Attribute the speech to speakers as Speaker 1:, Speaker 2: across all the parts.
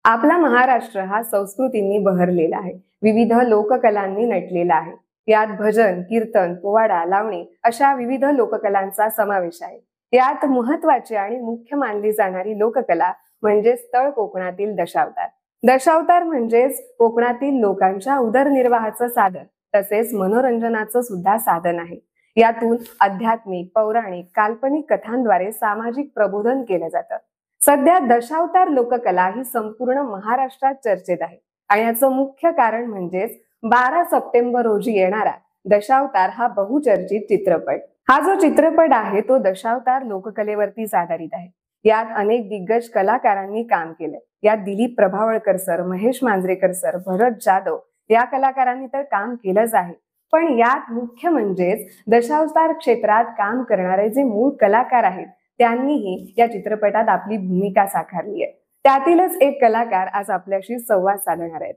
Speaker 1: आपला महाराष्ट्र हा संस्कृतींनी बहरलेला आहे. विविध लोककलांनी नटलेला आहे. यात भजन, कीर्तन, पोवाडा, लावणी अशा विविध लोककलांचा समावेश आहे. यात महत्त्वाची आणि मुख्य मानली जाणारी लोककला म्हणजेच तळ कोकणातील दशावतार. दशावतार म्हणजेच कोकणातील लोकांच्या उदरनिर्वाहाचं साधन तसेच मनोरंजनाचं सुद्धा साधन आहे. यातून आध्यात्मिक, पौराणिक, काल्पनिक कथांद्वारे सामाजिक प्रबोधन केलं जातं. सध्या दशावतार लोककला ही संपूर्ण महाराष्ट्रात चर्चेत आहे आणि याचं मुख्य कारण म्हणजेच 12 सप्टेंबर रोजी येणारा दशावतार हा बहुचर्चित चित्रपट. हा जो चित्रपट आहे तो दशावतार लोककलेवरतीच आधारित आहे. यात अनेक दिग्गज कलाकारांनी काम केलंय. यात दिलीप प्रभावळकर सर, महेश मांजरेकर सर, भरत जाधव या कलाकारांनी तर काम केलंच आहे. पण यात मुख्य म्हणजेच दशावतार क्षेत्रात काम करणारे जे मूळ कलाकार आहेत त्यांनीही या चित्रपटात आपली भूमिका साकारली आहे. त्यातीलच एक कलाकार आज आपल्याशी संवाद साधणार आहेत.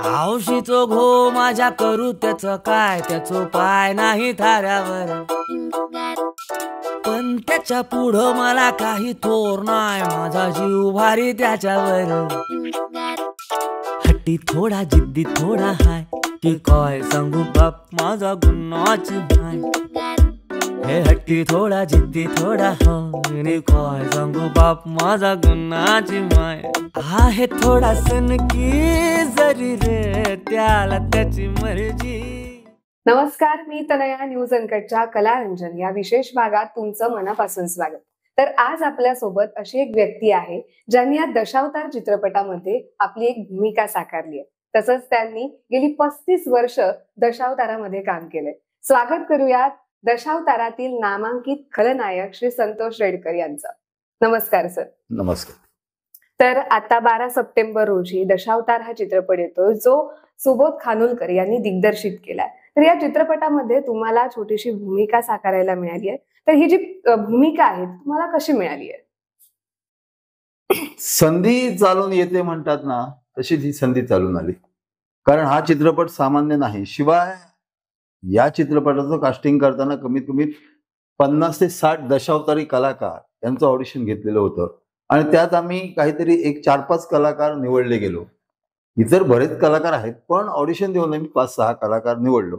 Speaker 2: हौशीचो घो माझ्या करू त्याचं काय, त्याचो पाय नाही थाऱ्यावर, पण त्याच्या पुढं मला काही थोर नाही, माझा जीव भारी त्याच्यावर. हट्टी थोडा, जिद्दी थोडा हाय, की काय सांगू बाप माझा गुन्हाची माय. हे हट्टी थोडा, जिद्दी थोडा हाय, काय सांगू बाप माझा गुन्हाची माय. आहे थोडा सनकी जरी रे, त्याला त्याची मर्जी.
Speaker 1: नमस्कार, मी तनया, न्यूज अनकटच्या कलारंजन या विशेष भागात तुमचं मनापासून स्वागत. तर आज आपल्यासोबत अशी एक व्यक्ती आहे ज्यांनी या दशावतार चित्रपटामध्ये आपली एक भूमिका साकारली आहे. तसंच त्यांनी गेली 35 वर्ष दशावतारामध्ये काम केलंय. स्वागत करूयात दशावतारातील नामांकित खलनायक श्री संतोष रेडकर यांचं. नमस्कार सर.
Speaker 3: नमस्कार.
Speaker 1: तर आता 12 सप्टेंबर रोजी दशावतार हा चित्रपट येतो जो सुबोध खानोलकर यांनी दिग्दर्शित केलाय. तर या चित्रपटामध्ये तुम्हाला छोटीशी भूमिका साकारायला मिळाली आहे. तर ही जी भूमिका आहे तुम्हाला कशी मिळाली आहे?
Speaker 3: संधी चालून येते म्हणतात ना, तशी ती संधी चालून आली. कारण हा चित्रपट सामान्य नाही. शिवाय या चित्रपटाचं कास्टिंग करताना कमीत कमी 50 ते 60 दशावतारी कलाकार यांचं ऑडिशन घेतलेलं होतं आणि त्यात आम्ही काहीतरी 4-5 कलाकार निवडले गेलो. इतर बरेच कलाकार आहेत पण ऑडिशन देऊन आम्ही 5-6 कलाकार निवडलो.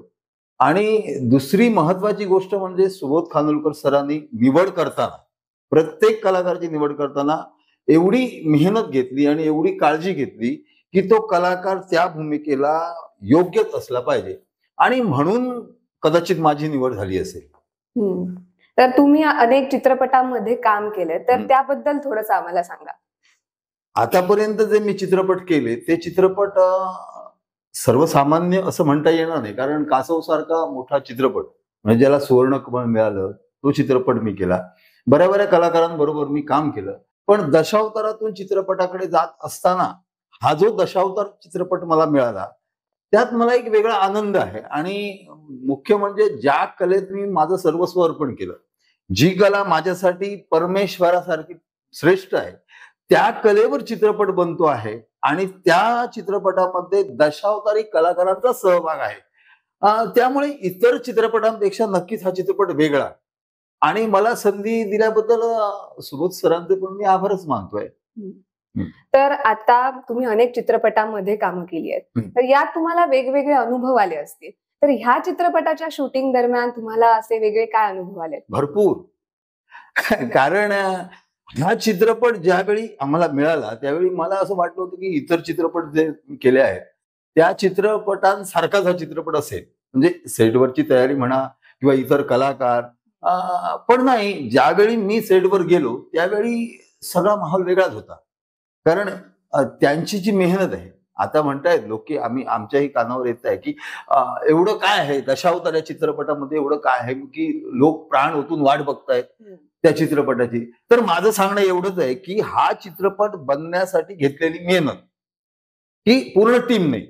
Speaker 3: आणि दुसरी महत्वाची गोष्ट म्हणजे सुबोध खानोलकर सरांनी निवड करताना, प्रत्येक कलाकाराची निवड करताना एवढी मेहनत घेतली आणि एवढी काळजी घेतली की तो कलाकार त्या भूमिकेला योग्यच असला पाहिजे आणि म्हणून कदाचित माझी निवड झाली असेल.
Speaker 1: तर तुम्ही अनेक चित्रपटांमध्ये काम केलं, तर त्याबद्दल थोडंसं आम्हाला सांगा.
Speaker 3: आतापर्यंत जे मी चित्रपट केले ते चित्रपट सर्वसामान्य असं म्हणता येणार नाही. कारण कासव सारखा मोठा चित्रपट म्हणजे ज्याला सुवर्ण कमळ मिळालं तो चित्रपट मी केला. बऱ्या कलाकारांबरोबर मी काम केलं. पण दशावतारातून चित्रपटाकडे जात असताना हा जो दशावतार चित्रपट मला मिळाला त्यात मला एक वेगळा आनंद आहे. आणि मुख्य म्हणजे ज्या कलेत मी माझं सर्वस्व अर्पण केलं, जी कला माझ्यासाठी परमेश्वरासारखी श्रेष्ठ आहे, त्या कलेवर चित्रपट बनतो आहे आणि त्या चित्रपटामध्ये दशावतारी कलाकारांचा सहभाग आहे. त्यामुळे इतर चित्रपटांपेक्षा नक्कीच हा चित्रपट वेगळा आणि मला संधी दिल्याबद्दल सुबोध सरांचे पण मी आभारच मानतोय.
Speaker 1: तर आता तुम्ही अनेक चित्रपटांमध्ये कामं केली आहेत, तर यात तुम्हाला वेगवेगळे अनुभव आले असतील. तर ह्या चित्रपटाच्या शूटिंग दरम्यान तुम्हाला असे वेगळे काय अनुभव आले?
Speaker 3: भरपूर. कारण हा चित्रपट ज्यावेळी आम्हाला मिळाला त्यावेळी मला असं वाटलं होतं की इतर चित्रपट जे केले आहेत त्या चित्रपटांसारखाच हा चित्रपट असेल, म्हणजे सेटवरची तयारी म्हणा किंवा इतर कलाकार. पण नाही, ज्यावेळी मी सेटवर गेलो त्यावेळी सगळा माहोल वेगळाच होता. कारण त्यांची जी मेहनत आहे, आता म्हणतायत लोक की आमच्याही कानावर येत आहे की एवढं काय आहे दशावतार या चित्रपटामध्ये, एवढं काय आहे की लोक प्राण ओतून वाट बघतायत त्या चित्रपटाची. तर माझं सांगणं एवढंच आहे की हा चित्रपट बनण्यासाठी घेतलेली मेहनत ही पूर्ण टीम नाही,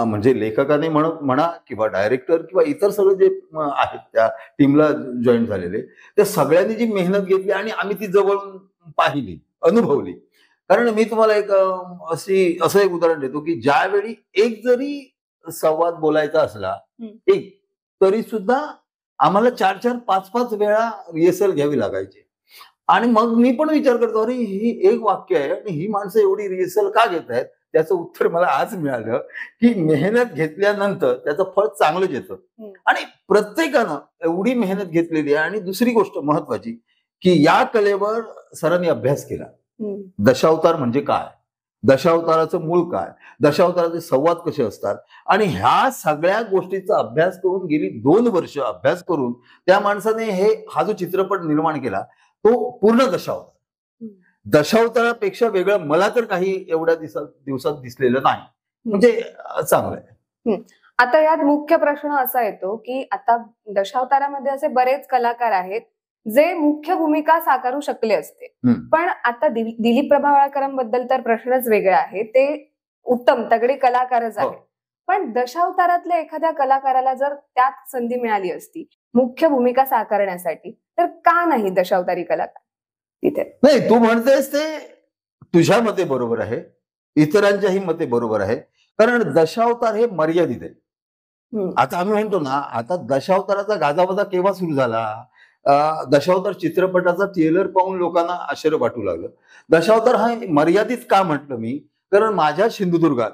Speaker 3: म्हणजे लेखकाने म्हणा किंवा डायरेक्टर किंवा इतर सगळे जे आहेत त्या टीमला जॉईन झालेले, त्या सगळ्यांनी जी मेहनत घेतली आणि आम्ही ती जवळून पाहिली, अनुभवली. कारण मी तुम्हाला असं एक उदाहरण देतो की ज्यावेळी एक जरी संवाद बोलायचा असला तरी सुद्धा आम्हाला 4-4, 5-5 वेळा रिहर्सल घ्यावी लागायची. आणि मग मी पण विचार करतो, अरे ही एक वाक्य आहे आणि ही माणसं एवढी रिहर्सल का घेत आहेत? त्याचं उत्तर मला आज मिळालं की मेहनत घेतल्यानंतर त्याचं फळ चांगलंच येतं. आणि प्रत्येकानं एवढी मेहनत घेतलेली आहे. आणि दुसरी गोष्ट महत्वाची की या कलेवर सरांनी अभ्यास केला. दशावतार म्हणजे काय, दशावताराचं मूळ काय, दशावताराचे संवाद कसे असतात, आणि ह्या सगळ्या गोष्टीचा अभ्यास करून गेली 2 वर्ष अभ्यास करून त्या माणसाने हा जो चित्रपट निर्माण केला तो पूर्ण दशावतार. दशावतारापेक्षा वेगळं मला तर काही एवढ्या दिवसात दिसलेलं नाही. म्हणजे चांगलं आहे.
Speaker 1: आता यात मुख्य प्रश्न असा येतो की आता दशावतारामध्ये असे बरेच कलाकार आहेत जे मुख्य भूमिका साकारू शकले असते, पण आता दिलीप प्रभावळकरांबद्दल तर प्रश्नच वेगळा आहे. ते उत्तम तगडे कलाकारच आहेत, पण दशावतारातल्या एखाद्या कलाकाराला जर त्यात संधी मिळाली असती मुख्य भूमिका साकारण्यासाठी, तर का नाही दशावतारी कलाकार तिथे?
Speaker 3: नाही, तू म्हणतेस ते तुझ्या मते बरोबर आहे, इतरांच्याही मते बरोबर आहे, कारण दशावतार हे मर्यादित आहे. आता आम्ही म्हणतो ना, आता दशावताराचा गाजावाजा केव्हा सुरू झाला? दशावतार चित्रपटाचा ट्रेलर पाहून लोकांना आश्चर्य वाटू लागलं. दशावतार हा मर्यादित का म्हटलं मी? कारण माझ्या सिंधुदुर्गात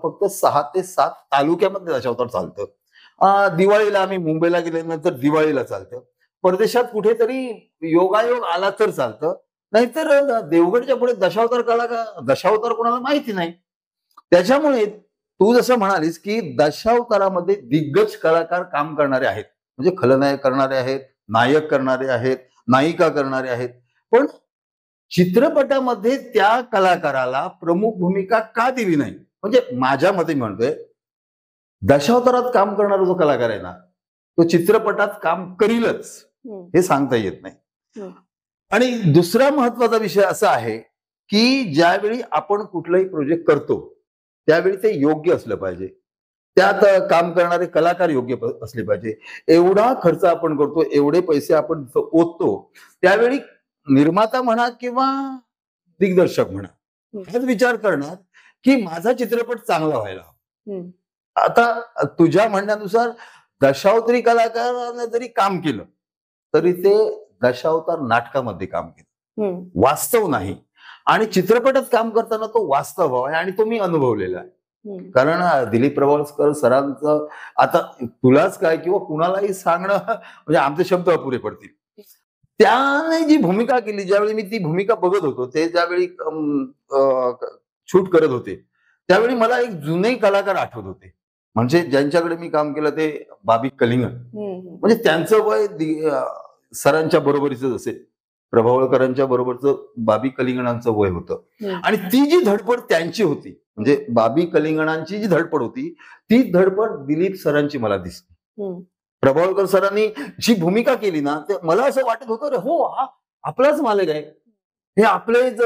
Speaker 3: फक्त 6 ते 7 तालुक्यामध्ये दशावतार चालतं. दिवाळीला आम्ही मुंबईला गेल्यानंतर दिवाळीला चालतं. परदेशात कुठेतरी योगायोग आला तर चालतं, नाहीतर देवगडच्या पुढे दशावतार कोणाला माहिती नाही. त्याच्यामुळे तू जसं म्हणालीस की दशावतारामध्ये दिग्गज कलाकार काम करणारे आहेत, म्हणजे खलनायक करणारे आहेत, नायक करणारे आहेत, नायिका करणारे आहेत, पण चित्रपटामध्ये त्या कलाकाराला प्रमुख भूमिका का दिली नाही? म्हणजे माझ्या मते म्हणतोय, दशावतारात काम करणारा जो कलाकार आहे ना, तो चित्रपटात काम करीलच हे सांगता येत नाही. आणि दुसरा महत्वाचा विषय असा आहे की ज्यावेळी आपण कुठलाही प्रोजेक्ट करतो त्यावेळी ते योग्य असलं पाहिजे, त्यात काम करणारे कलाकार योग्य असले पाहिजे. एवढा खर्च आपण करतो, एवढे पैसे आपण ओततो, त्यावेळी निर्माता म्हणा किंवा दिग्दर्शक म्हणा हाच विचार करणार की माझा चित्रपट चांगला व्हायला. आता तुझ्या म्हणण्यानुसार दशावतारी कलाकाराने जरी काम केलं तरी ते दशावतार नाटकामध्ये काम केलं, वास्तव नाही. आणि चित्रपटात काम करताना तो वास्तव आहे आणि तो मी अनुभवलेला आहे. कारण दिलीप प्रभावळकर सरांचं आता तुलाच काय किंवा कुणालाही सांगणं म्हणजे आमचे शब्द अपुरे पडतील. त्याने जी भूमिका केली, ज्यावेळी मी ती भूमिका बघत होतो, ते ज्यावेळी शूट करत होते त्यावेळी मला एक जुने कलाकार आठवत होते, म्हणजे ज्यांच्याकडे मी काम केलं ते बाबी कलिंगण. म्हणजे त्यांचं वय सरांच्या बरोबरीच असेल, प्रभावळकरांच्या बरोबरचं बाबी कलिंगणांचं वय होतं. आणि ती जी धडपड त्यांची होती, म्हणजे बाबी कलिंगणांची जी धडपड होती ती धडपड दिलीप सरांची मला दिसली. प्रभावळकर सरांनी जी भूमिका केली ना, ते मला असं वाटत होतं, अरे हो, हा आपलाच मालक आहे, हे आपलेच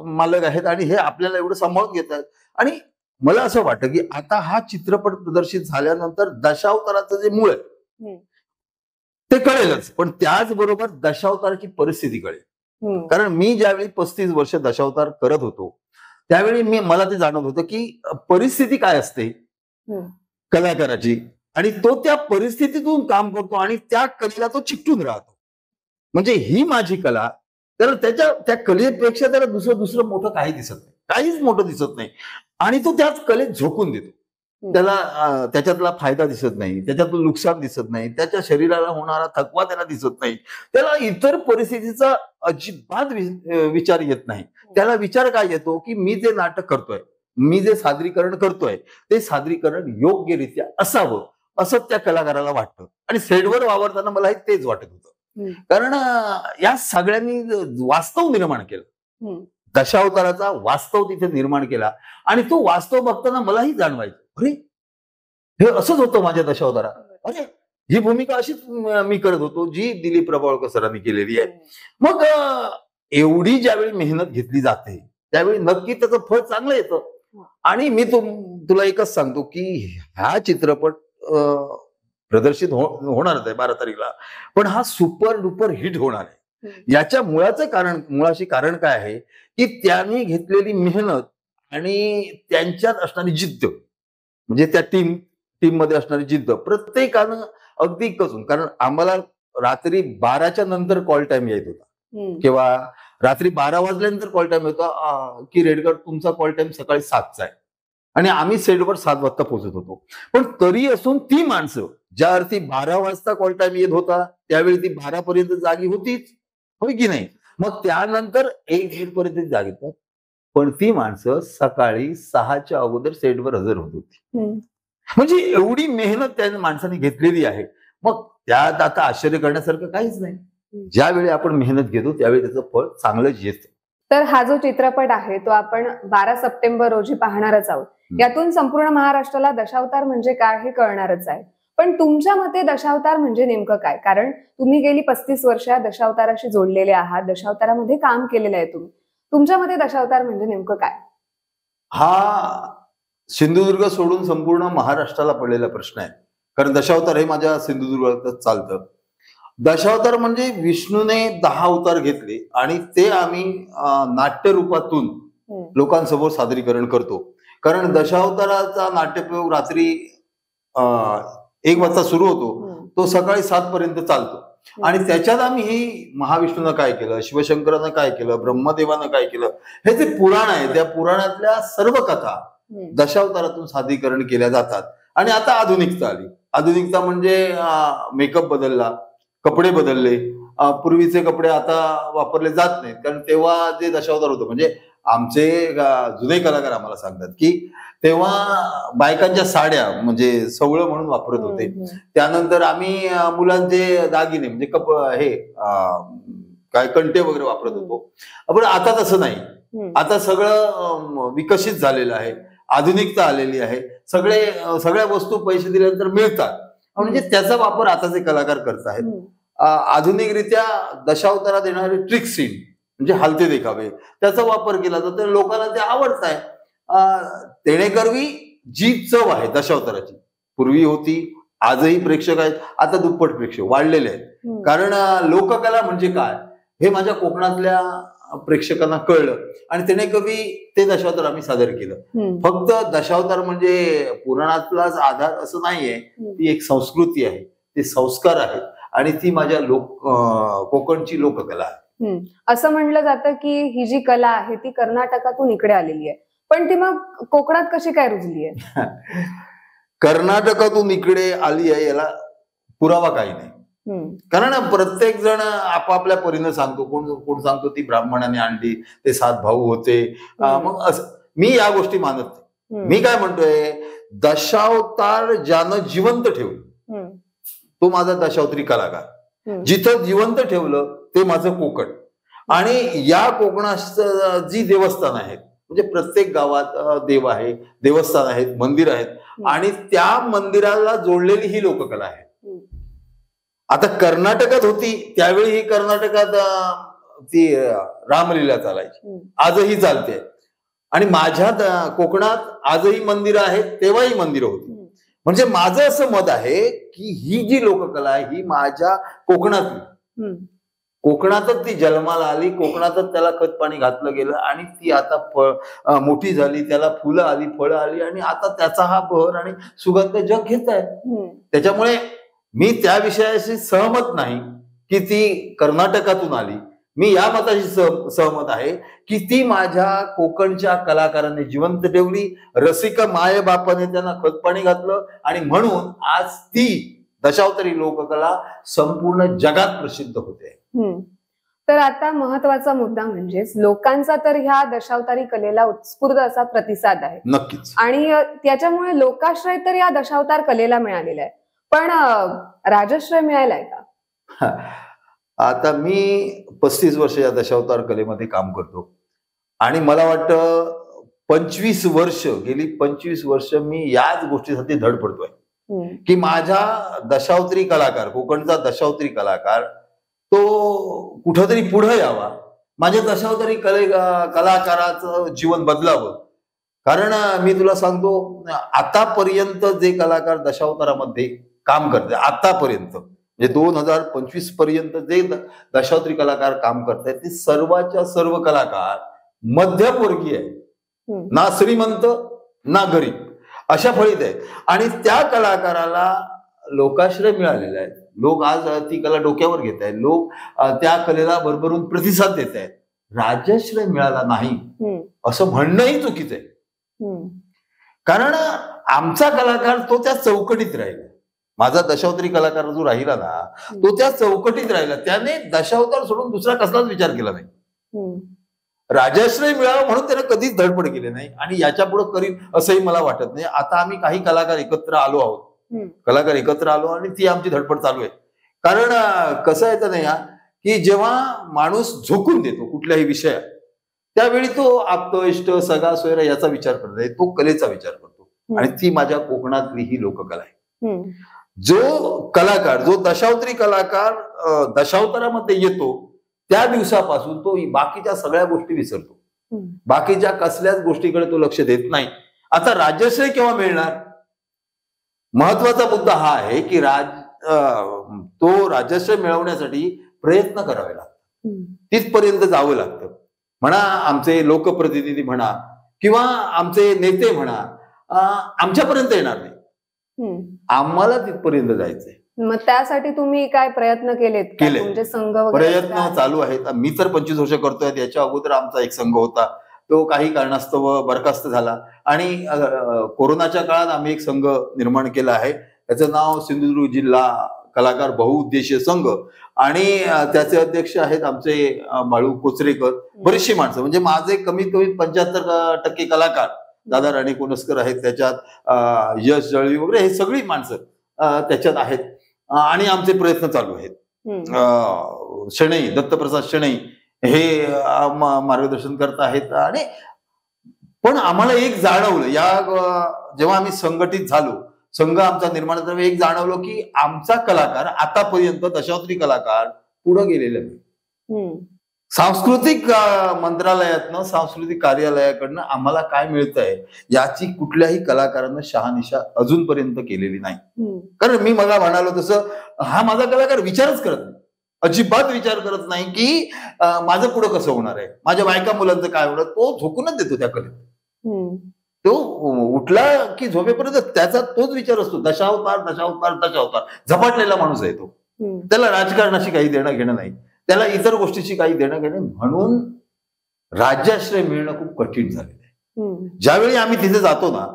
Speaker 3: मालक आहेत आणि हे आपल्याला एवढं सांभाळून घेतात. आणि मला असं वाटतं की आता हा चित्रपट प्रदर्शित झाल्यानंतर दशावताराचं जे मूळ आहे ते कळेलच, पण त्याचबरोबर दशावताराची परिस्थिती कळेल. कारण मी ज्यावेळी 35 वर्ष दशावतार करत होतो त्यावेळी मला ते जाणवत होतं की परिस्थिती काय असते कलाकाराची, आणि तो त्या परिस्थितीतून काम करतो आणि त्या कलेला तो चिकटून राहतो. म्हणजे ही माझी कला, तर त्या कलेपेक्षा त्याला दुसरं मोठं काही दिसत नाही, काहीच मोठं दिसत नाही. आणि तो त्याच कलेत झोकून देतो. त्याला त्याच्यातला फायदा दिसत नाही, त्याच्यातलं नुकसान दिसत नाही, त्याच्या शरीराला होणारा थकवा त्याला दिसत नाही, त्याला इतर परिस्थितीचा अजिबात विचार येत नाही. त्याला विचार काय येतो की मी जे नाटक करतोय, मी जे सादरीकरण करतोय ते सादरीकरण योग्यरित्या असावं असं त्या कलाकाराला वाटतं. आणि सेटवर वावरताना मला तेच वाटत होतं, कारण या सगळ्यांनी वास्तव निर्माण केलं, दशावताराचा वास्तव तिथे निर्माण केला. आणि तो वास्तव बघताना मलाही जाणवायचं, अरे हे असंच होतं माझ्या दशावतारात, अरे ही भूमिका अशीच मी करत होतो जी दिलीप प्रभावळकर सरांनी केलेली आहे. मग एवढी ज्यावेळी मेहनत घेतली जाते त्यावेळी नक्की त्याचं फळ चांगलं येतं. आणि मी तुला एकच सांगतो की हा चित्रपट प्रदर्शित होणारच आहे 12 तारीखला, पण हा सुपर डुपर हिट होणार आहे. याच्या मुळाशी कारण काय आहे की त्यांनी घेतलेली मेहनत आणि त्यांच्यात असणारी जिद्द, म्हणजे त्या टीम टीम मध्ये असणारी जिद्द, प्रत्येकानं अगदी कसून, कारण आम्हाला रात्री 12च्या नंतर कॉल टाइम येत होता किंवा रात्री 12 वाजल्यानंतर कॉल टाइम होता की रेडगड तुमचा कॉल टाइम सकाळी 7चा आहे, आणि आम्ही सेटवर 7 वाजता पोहोचत होतो. पण तरी असून ती माणसं ज्या अर्थी 12 वाजता कॉल टाइम येत होता त्यावेळी ती 12 पर्यंत जागी होतीच, होय की नाही? मग त्यानंतर 1-1 पर्यंत जागी होतात, पण ती माणसं सकाळी 6च्या अगोदर सेटवर हजर होत होती. म्हणजे एवढी मेहनत त्या माणसाने घेतलेली आहे. मग त्यात आता आश्चर्य करण्यासारखं काहीच नाही. ज्यावेळी आपण मेहनत घेतो त्यावेळी त्याचं फळ चांगलंच येतं.
Speaker 1: तर हा जो चित्रपट आहे तो आपण 12 सप्टेंबर रोजी पाहणारच आहोत. यातून संपूर्ण महाराष्ट्राला दशावतार म्हणजे काय हे कळणारच आहे. पण तुमच्या मते दशावतार म्हणजे नेमकं काय? कारण तुम्ही गेली 35 वर्ष दशावताराशी जोडलेले आहात, दशावतारामध्ये काम केलेलं आहे तुम्ही. तुमच्या मते दशावतार म्हणजे नेमकं काय?
Speaker 3: हा सिंधुदुर्ग सोडून संपूर्ण महाराष्ट्राला पडलेला प्रश्न आहे. कारण दशावतार हे माझ्या सिंधुदुर्गातच चालतं. दशावतार म्हणजे विष्णूने 10 अवतार घेतले आणि ते आम्ही नाट्य रूपातून लोकांसमोर सादरीकरण करतो. कारण दशावताराचा नाट्यप्रयोग रात्री 1 वाजता सुरू होतो, तो सकाळी 7 पर्यंत चालतो. आणि त्याच्यात आम्ही ही महाविष्णूनं काय केलं, शिवशंकरानं काय केलं, ब्रह्मदेवानं काय केलं, हे जे पुराण आहे त्या पुराणातल्या सर्व कथा दशावतारातून सादरीकरण केल्या जातात. आणि आता आधुनिकता आली. आधुनिकता म्हणजे मेकअप बदलला, कपडे बदलले. पूर्वीचे कपडे आता वापरले जात नाहीत, कारण तेव्हा जे दशावतार होतं, म्हणजे आमचे जुने कलाकार आम्हाला सांगतात की तेव्हा बायकांच्या साड्या म्हणजे सवळं म्हणून वापरत होते. त्यानंतर आम्ही मुलांचे दागिने म्हणजे हे काय कंटे वगैरे वापरत होतो. पण आता तसं नाही. आता सगळं विकसित झालेलं आहे, आधुनिकता आलेली आहे. सगळ्या वस्तू पैसे दिल्यानंतर मिळतात, म्हणजे त्याचा वापर आताचे कलाकार करत आहेत. आधुनिकरित्या दशावतारात येणारे ट्रिक सीन म्हणजे हलते देखावे, त्याचा वापर केला जातो. तर लोकांना ते आवडत आहे. तेणेकरवी जी चव आहे दशावताराची पूर्वी होती, आजही प्रेक्षक आहेत, आता दुप्पट प्रेक्षक वाढलेले आहेत. कारण लोककला म्हणजे काय हे माझ्या कोकणातल्या प्रेक्षकांना कळलं आणि तेणेकरवी ते दशावतार आम्ही सादर केलं. फक्त दशावतार म्हणजे पुराणातलाच आधार असं नाहीये, ती एक संस्कृती आहे, ते संस्कार आहेत आणि ती माझ्या कोकणची लोककला आहे.
Speaker 1: असं म्हणलं जातं की ही जी कला आहे ती कर्नाटकातून इकडे आलेली आहे, पण ती मग कोकणात कशी काय रुजली आहे?
Speaker 3: कर्नाटकातून इकडे आली आहे याला पुरावा काही नाही. कारण प्रत्येक जण आपापल्या परीनं सांगतो. कोण सांगतो ती ब्राह्मणाने आणली, ते 7 भाऊ होते. मग असं मी या गोष्टी मानत नाही. मी काय म्हणतोय, दशावतार ज्यानं जिवंत ठेवलं तो माझा दशावतारी कलाकार. जिथं जिवंत ठेवलं ते माझं कोकण. आणि या कोकणात जी देवस्थान आहेत, म्हणजे प्रत्येक गावात देव आहे, देवस्थान आहेत, मंदिर आहेत, आणि त्या मंदिराला जोडलेली ही लोककला आहे. आता कर्नाटकात होती त्यावेळी ही कर्नाटकात ती रामलीला चालायची, आजही चालते. आणि माझ्या कोकणात आजही मंदिरं आहेत, तेव्हाही मंदिरं होती. म्हणजे माझं असं मत आहे की ही जी लोककला आहे ही माझ्या कोकणातली, कोकणातच ती जन्माला आली, कोकणातच त्याला खत पाणी घातलं गेलं आणि ती आता मोठी झाली, त्याला फुलं आली, फळं आली आणि आता त्याचा हा बहर आणि सुगंध जग घेत आहे. त्याच्यामुळे मी त्या विषयाशी सहमत नाही की ती कर्नाटकातून आली. मी या मताशी सहमत आहे की ती माझ्या कोकणच्या कलाकारांनी जिवंत ठेवली, रसिक माय बापाने त्यांना खतपाणी घातलं आणि म्हणून आज ती दशावतारी लोककला संपूर्ण जगात प्रसिद्ध होते.
Speaker 1: तर आता महत्वाचा मुद्दा म्हणजेच लोकांचा तर ह्या दशावतारी कलेला उत्स्फूर्त असा प्रतिसाद आहे.
Speaker 3: नक्कीच.
Speaker 1: आणि त्याच्यामुळे लोकाश्रय तर या दशावतार कलेला मिळालेला आहे, पण राजश्रय मिळालाय का?
Speaker 3: आता मी 35 वर्ष या दशावतार कलेमध्ये काम करतो आणि मला वाटतं 25 वर्ष मी याच गोष्टीसाठी धडपडतोय की माझा दशावतारी कलाकार, कोकणचा दशावतारी कलाकार तो कुठंतरी पुढे यावा, माझ्या दशावतारी कलाकाराचं जीवन बदलावं. कारण मी तुला सांगतो, आतापर्यंत जे कलाकार दशावतारामध्ये काम करते, आतापर्यंत म्हणजे 2025 पर्यंत जे दशावतारी कलाकार काम करतात ते सर्वाच्या सर्व कलाकार मध्यमवर्गीय आहे, ना श्रीमंत ना गरीब. अशा फळीत आहेत. आणि त्या कलाकाराला लोकाश्रय मिळालेला आहे. लोक आज ती कला डोक्यावर घेत आहेत. लोक त्या कलेला भरभरून प्रतिसाद देत आहेत. राज्याश्रय मिळाला नाही असं म्हणणंही चुकीचं आहे. कारण आमचा कलाकार तो त्या चौकटीत राहिला. माझा दशावतारी कलाकार जो राहिला ना, तो त्या चौकटीत राहिला. त्याने दशावतार सोडून दुसरा कसलाच विचार केला नाही. राजाश्रय मिळावा म्हणून त्याने कधीच धडपड केली नाही आणि याच्या पुढे करीन असंही मला वाटत नाही. आता आम्ही काही कलाकार एकत्र आलो आहोत. कलाकार एकत्र आलो आणि ती आमची धडपड चालू आहे. कारण कसं आहे तर नाही की जेव्हा माणूस झोकून देतो कुठल्याही विषयात, त्यावेळी तो आप्त इष्ट सगळा सोयरा याचा विचार करत नाही, तो कलेचा विचार करतो. आणि ती माझ्या कोकणातली ही लोककला आहे. जो कलाकार, जो दशावतारी कलाकार दशावतारामध्ये येतो त्या दिवसापासून तो बाकीच्या सगळ्या गोष्टी विसरतो. बाकीच्या कसल्याच गोष्टीकडे तो लक्ष देत नाही. आता राज्याश्रय केव्हा मिळणार? महत्वाचा मुद्दा हा आहे की तो राज्याश्रय मिळवण्यासाठी प्रयत्न करावे लागतात. तिथपर्यंत जावं लागतं. म्हणा आमचे लोकप्रतिनिधी म्हणा किंवा आमचे नेते म्हणा, आमच्यापर्यंत येणार नाही. आम्हाला तिथपर्यंत जायचंय.
Speaker 1: मग त्यासाठी तुम्ही काय प्रयत्न केलेत? तुमचे संघ वगैरे
Speaker 3: प्रयत्न चालू आहेत. मी तर 25 वर्ष करतोय. याच्या अगोदर आमचा एक संघ होता, तो काही कारणास्तव बरखास्त झाला आणि कोरोनाच्या काळात आम्ही एक संघ निर्माण केला आहे. त्याचं नाव सिंधुदुर्ग जिल्हा कलाकार बहुउद्देशीय संघ आणि त्याचे अध्यक्ष आहेत आमचे बाळू कोचरेकर. बरीचशी माणसं, म्हणजे माझे कमीत कमी 75% कलाकार, दादा राणे कोणस्कर आहेत त्याच्यात, यश जळवी वगैरे, हे सगळी माणसं त्याच्यात आहेत आणि आमचे प्रयत्न चालू आहेत. शणै, दत्तप्रसाद शणै हे मार्गदर्शन करत आहेत. आणि पण आम्हाला एक जाणवलं, जेव्हा आम्ही संघटित झालो, संघ आमचा निर्माण झाला, एक जाणवलं की आमचा कलाकार आतापर्यंत दशावतारी कलाकार पुढे गेलेला नाही. सांस्कृतिक मंत्रालयातनं, सांस्कृतिक कार्यालयाकडनं आम्हाला काय मिळतंय याची कुठल्याही कलाकारांना शहानिशा अजूनपर्यंत केलेली नाही. कारण मी मला म्हणालो तसं, हा माझा कलाकार विचारच करत नाही, अजिबात विचार करत नाही की माझं पुढं कसं होणार आहे, माझ्या बायका मुलांचं काय होणार. तो झोकूनच देतो त्या कलेत. तो उठला की झोपेपर्यंत त्याचा तोच विचार असतो, दशावतार दशावतार दशावतार. झपाटलेला माणूस आहे तो. त्याला राजकारणाशी काही देणं घेणं नाही, त्याला इतर गोष्टीची काही देणं घेणं. म्हणून राज्याश्रय मिळणं खूप कठीण झालेलं आहे. ज्यावेळी आम्ही तिथे जातो ना,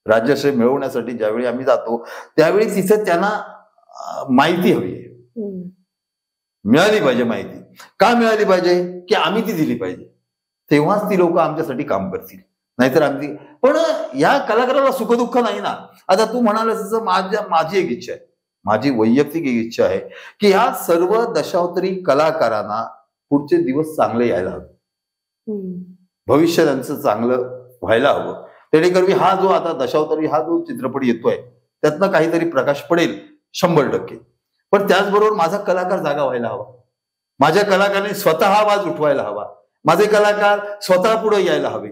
Speaker 3: राज्याश्रय मिळवण्यासाठी ज्यावेळी आम्ही जातो त्यावेळी तिथे त्यांना माहिती हवी आहे, मिळाली पाहिजे माहिती. का मिळाली पाहिजे? की आम्ही ती दिली पाहिजे, तेव्हाच ती लोक आमच्यासाठी काम करतील. नाहीतर आम्ही, पण या कलाकाराला सुखदुःख नाही ना. आता तू म्हणालास तसं माझी एक इच्छा आहे, माझी वैयक्तिक इच्छा आहे की ह्या सर्व दशावतारी कलाकारांना पुढचे दिवस चांगले यायला हवे, भविष्य त्यांचं चांगलं व्हायला हवं. जेणेकरून हा जो आता दशावतारी हा जो चित्रपट येतोय त्यातनं काहीतरी प्रकाश पडेल 100%. पण त्याचबरोबर माझा कलाकार जागा व्हायला हवा, माझ्या कलाकाराने स्वतः आवाज उठवायला हवा, माझे कलाकार स्वतः पुढे यायला हवे.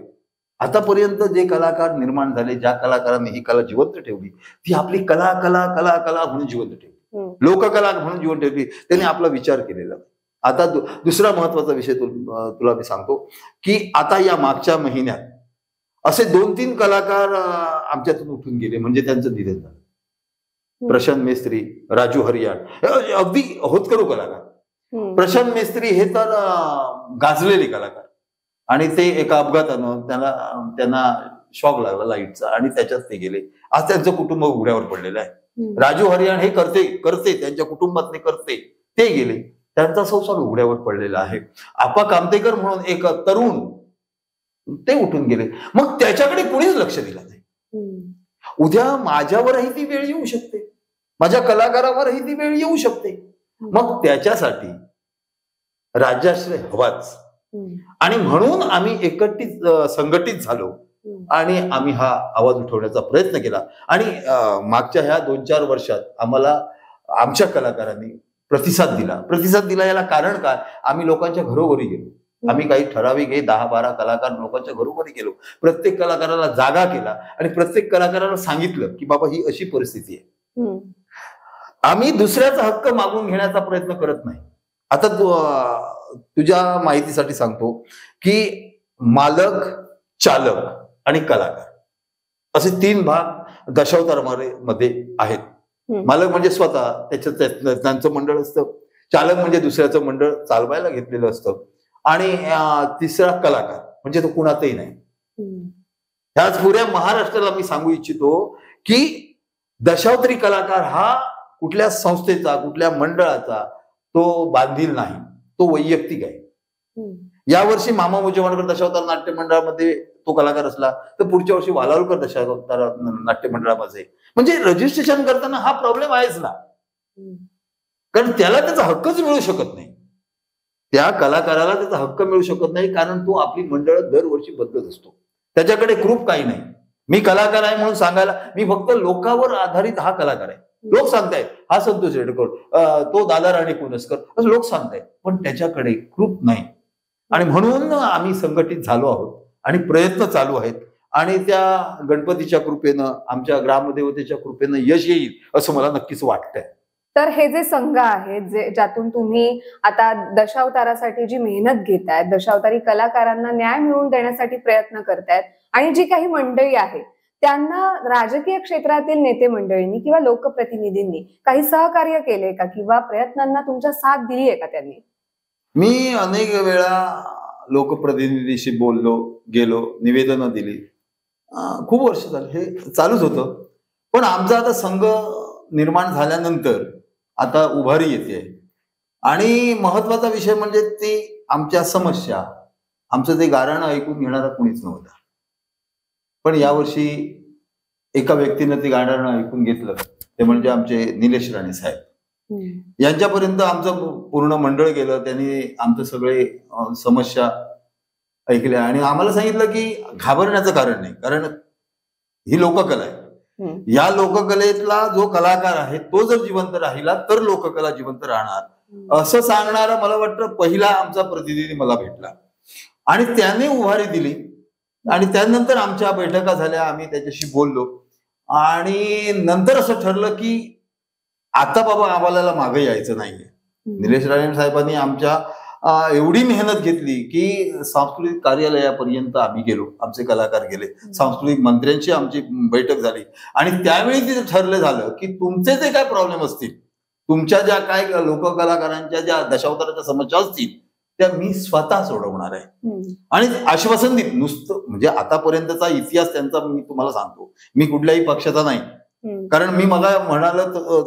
Speaker 3: आतापर्यंत जे कलाकार निर्माण झाले, ज्या कलाकारांनी ही कला जिवंत ठेवली, ती आपली कला कला कला कला म्हणून जिवंत ठेवली, लोककला म्हणून जिवंत ठेवली. त्यांनी आपला विचार केलेला. आता दुसरा महत्वाचा विषय तुला मी सांगतो की आता या मागच्या महिन्यात असे 2-3 कलाकार आमच्यातून उठून गेले, म्हणजे त्यांचं निधन झालं. प्रशांत मेस्त्री, राजू हरियाण, अगदी होतकरू कलाकार. प्रशांत मेस्त्री हे तर गाजलेले कलाकार आणि ते एका अपघातानं त्यांना शॉक लागला लाईटचा आणि त्याच्यात ते गेले. आज त्यांचं कुटुंब उघड्यावर पडलेलं आहे. राजू हरियाण हे करते त्यांच्या कुटुंबातले करते, ते गेले, त्यांचा संसार उघड्यावर पडलेला आहे. आपा कामतेकर म्हणून एक तरुण, ते उठून गेले. मग त्याच्याकडे कुणीच लक्ष दिलं नाही. उद्या माझ्यावरही ती वेळ येऊ शकते, माझ्या कलाकारावरही ती वेळ येऊ शकते. मग त्याच्यासाठी राज्याश्रय हवाच. आणि म्हणून आम्ही एकत्रित संघटित झालो आणि आम्ही हा आवाज उठवण्याचा प्रयत्न केला. आणि मागच्या ह्या 2-4 वर्षात आम्हाला आमच्या कलाकारांनी प्रतिसाद दिला. याला कारण काय? आम्ही लोकांच्या घरोघरी गेलो. आम्ही काही ठराविक 10-12 कलाकार लोकांच्या घरोघरी गेलो, प्रत्येक कलाकाराला जागा केला आणि प्रत्येक कलाकाराला सांगितलं की बाबा ही अशी परिस्थिती आहे. आम्ही दुसऱ्याचा हक्क मागून घेण्याचा प्रयत्न करत नाही. आता तुझ्या माहितीसाठी सांगतो की मालक, चालक आणि कलाकार असे 3 भाग दशावतारामध्ये आहेत. मालक म्हणजे स्वतः, त्यांचं मंडळ असतं. चालक म्हणजे दुसऱ्याचं मंडळ चालवायला घेतलेलं असतं. आणि तिसरा कलाकार म्हणजे तो कुणातही नाही. ह्याच पुऱ्या महाराष्ट्राला मी सांगू इच्छितो की दशावतारी कलाकार हा कुठल्या संस्थेचा, कुठल्या मंडळाचा तो बांधील नाही, तो वैयक्तिक आहे. यावर्षी मामा मुजवाणकर दशावतार नाट्य मंडळामध्ये तो कलाकार असला तर पुढच्या वर्षी वालावलकर दशावतार नाट्य मंडळामध्ये. म्हणजे रजिस्ट्रेशन करताना हा प्रॉब्लेम आहेच ना, कारण त्याला त्याचा हक्कच मिळू शकत नाही. त्या कलाकाराला त्याचा हक्क मिळू शकत नाही कारण तो आपली मंडळ दरवर्षी बदलत असतो. त्याच्याकडे ग्रुप काही नाही. मी कलाकार आहे म्हणून सांगायला, मी फक्त लोकांवर आधारित हा कलाकार आहे. लोक सांगतायत हा संतोष रेडकर, तो दादा राणे कुनसकर, असं लोक सांगतायत, पण त्याच्याकडे ग्रुप नाही. आणि म्हणून आम्ही संघटित झालो आहोत आणि प्रयत्न चालू आहेत. आणि त्या गणपतीच्या कृपेनं, आमच्या ग्रामदेवतेच्या कृपेनं यश येईल असं मला नक्कीच वाटतंय.
Speaker 1: तर हे जे संघ आहेत, ज्यातून तुम्ही आता दशावतारासाठी जी मेहनत घेतायत, दशावतारी कलाकारांना न्याय मिळवून देण्यासाठी प्रयत्न करतायत, आणि जी काही मंडळी आहेत त्यांना राजकीय क्षेत्रातील नेते मंडळींनी किंवा लोकप्रतिनिधींनी काही सहकार्य केले का, किंवा प्रयत्नांना तुमच्या साथ दिली आहे का त्यांनी?
Speaker 3: मी अनेक वेळा लोकप्रतिनिधीशी बोललो, गेलो, निवेदनं दिली. खूप वर्ष झाली हे चालूच होतं. पण आमचा आता संघ निर्माण झाल्यानंतर आता उभारी येते आणि महत्वाचा विषय म्हणजे ती आमच्या समस्या, आमचं ते गाऱ्हाणं ऐकून घेणारा कोणीच नव्हता. पण यावर्षी एका व्यक्तीनं ते गाऱ्हाणं ऐकून घेतलं, ते म्हणजे आमचे निलेश राणे साहेब. यांच्यापर्यंत आमचं पूर्ण मंडळ गेलं. त्यांनी आमचं सगळे समस्या ऐकल्या आणि आम्हाला सांगितलं की घाबरण्याचं कारण नाही, कारण ही लोककला आहे. या लोककलेतला जो कलाकार आहे तो जर जिवंत राहिला तर लोककला जिवंत राहणार, असं सांगणारा मला वाटतं पहिला आमचा प्रतिनिधी मला भेटला आणि त्याने उभारी दिली. आणि त्यानंतर आमच्या बैठका झाल्या, आम्ही त्याच्याशी बोललो आणि नंतर असं ठरलं की आता बाबा आम्हाला मागे यायचं नाहीये. निलेश राणे साहेबांनी आमच्या एवढी मेहनत घेतली की सांस्कृतिक कार्यालयापर्यंत आम्ही गेलो, आमचे कलाकार गेले, सांस्कृतिक मंत्र्यांची आमची बैठक झाली आणि त्यावेळी तिथे ठरलं झालं की तुमचे जे काय प्रॉब्लेम असतील, तुमच्या ज्या काय लोककलाकारांच्या ज्या दशावताराच्या समस्या असतील त्या मी स्वतः सोडवणार आहे. आणि आश्वासन दिलं. नुसतं म्हणजे आतापर्यंतचा इतिहास त्यांचा मी तुम्हाला सांगतो, मी कुठल्याही पक्षाचा नाही, कारण मी मला म्हणाल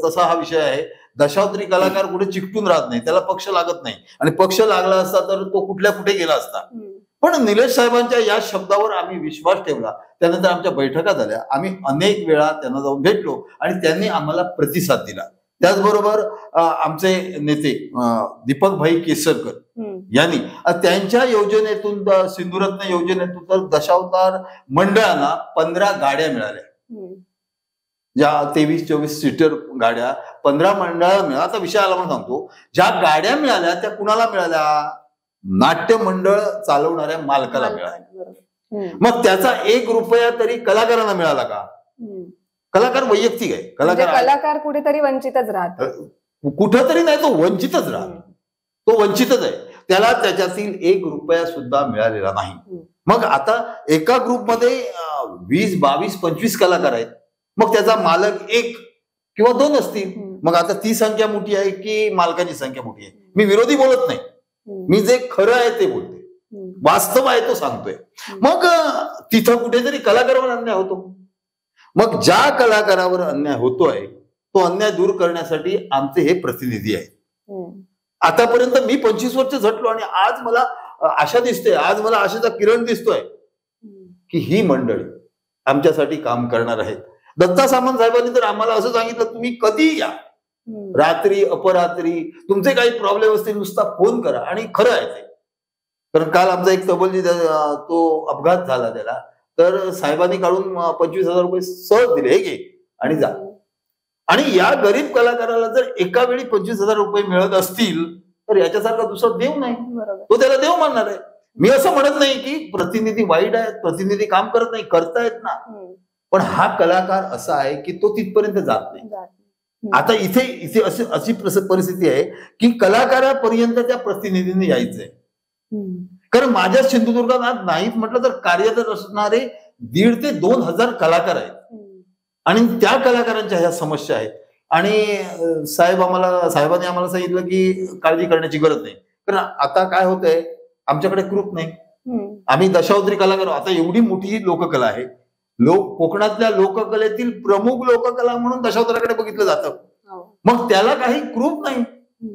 Speaker 3: तसा हा विषय आहे. दशावतारी कलाकार कुठे चिकटून राहत नाही, त्याला पक्ष लागत नाही, आणि पक्ष लागला असता तर तो कुठल्या कुठे गेला असता. पण निलेश साहेबांच्या या शब्दावर आम्ही विश्वास ठेवला. त्यानंतर आमच्या बैठका झाल्या, आम्ही अनेक वेळा त्यांना जाऊन भेटलो आणि त्यांनी आम्हाला प्रतिसाद दिला. त्याचबरोबर आमचे नेते दीपक भाई केसरकर यांनी त्यांच्या योजनेतून, सिंधुरत्न योजनेतून तर दशावतार मंडळांना 15 गाड्या मिळाल्या, ज्या 23-24 सीटर गाड्या 15 मंडळाला मिळाल्या. आता विषय आला म्हणून सांगतो, ज्या गाड्या मिळाल्या त्या कुणाला मिळाल्या? नाट्य मंडळ चालवणाऱ्या मालकाला मिळाल्या. मग त्याचा 1 रुपया तरी कलाकारांना मिळाला का? कलाकार वैयक्तिक आहे,
Speaker 1: कलाकार कुठेतरी वंचितच राहतो,
Speaker 3: कुठंतरी नाही, तो वंचितच राहतो, तो वंचितच आहे. त्याला त्याच्यातील 1 रुपया सुद्धा मिळालेला नाही. मग आता एका ग्रुपमध्ये 20, 22, 25 कलाकार आहेत, मग त्याचा मालक 1 किंवा 2 असतील. मग आता ती संख्या मोठी आहे की मालकाची संख्या मोठी आहे? मी विरोधी बोलत नाही, मी जे खरं आहे ते बोलते, वास्तव आहे तो सांगतोय. मग तिथं कुठेतरी कलाकारावर अन्याय होतो. मग ज्या कलाकारावर अन्याय होतोय तो अन्याय दूर करण्यासाठी आमचे हे प्रतिनिधी आहेत. आतापर्यंत मी 25 वर्ष झटलो आणि आज मला आशा दिसते, आज मला आशेचा किरण दिसतोय की ही मंडळी आमच्यासाठी काम करणार आहेत. दत्ता सामंत साहेबांनी तर आम्हाला असं सांगितलं, तुम्ही कधी या, रात्री अपरात्री, तुमचे काही प्रॉब्लेम असतील नुसता फोन करा. आणि खरं आहे ते, कारण काल आमचा एक तबलजी तो अपघात झाला त्याला, तर साहेबांनी काढून 25,000 रुपये सहज दिले, हे घे आणि जा. आणि या गरीब कलाकाराला जर एका वेळी 25,000 रुपये मिळत असतील तर याच्यासारखा दुसरा देव नाही, तो त्याला देव मानणार आहे. मी असं म्हणत नाही की प्रतिनिधी वाईट आहेत, प्रतिनिधी काम करत नाही, करतायत ना, पण हा कलाकार असा आहे की तो तिथपर्यंत जात नाही. आता इथे अशी परिस्थिती आहे की कलाकारापर्यंत त्या प्रतिनिधीने यायचंय. कारण माझ्या सिंधुदुर्गात आज नाहीत म्हटलं तर कार्यरत असणारे 1,500 ते 2,000 कलाकार आहेत आणि त्या कलाकारांच्या ह्या समस्या आहेत. आणि साहेबांनी आम्हाला सांगितलं की काळजी करण्याची गरज नाही, कारण आता काय होतंय, आमच्याकडे कृप नाही. आम्ही दशावतारी कलाकार, आता एवढी मोठी लोककला आहे, कोकणातल्या लोककलेतील प्रमुख लोककला म्हणून दशावताराकडे बघितलं जातं. मग त्याला काही कृप नाही,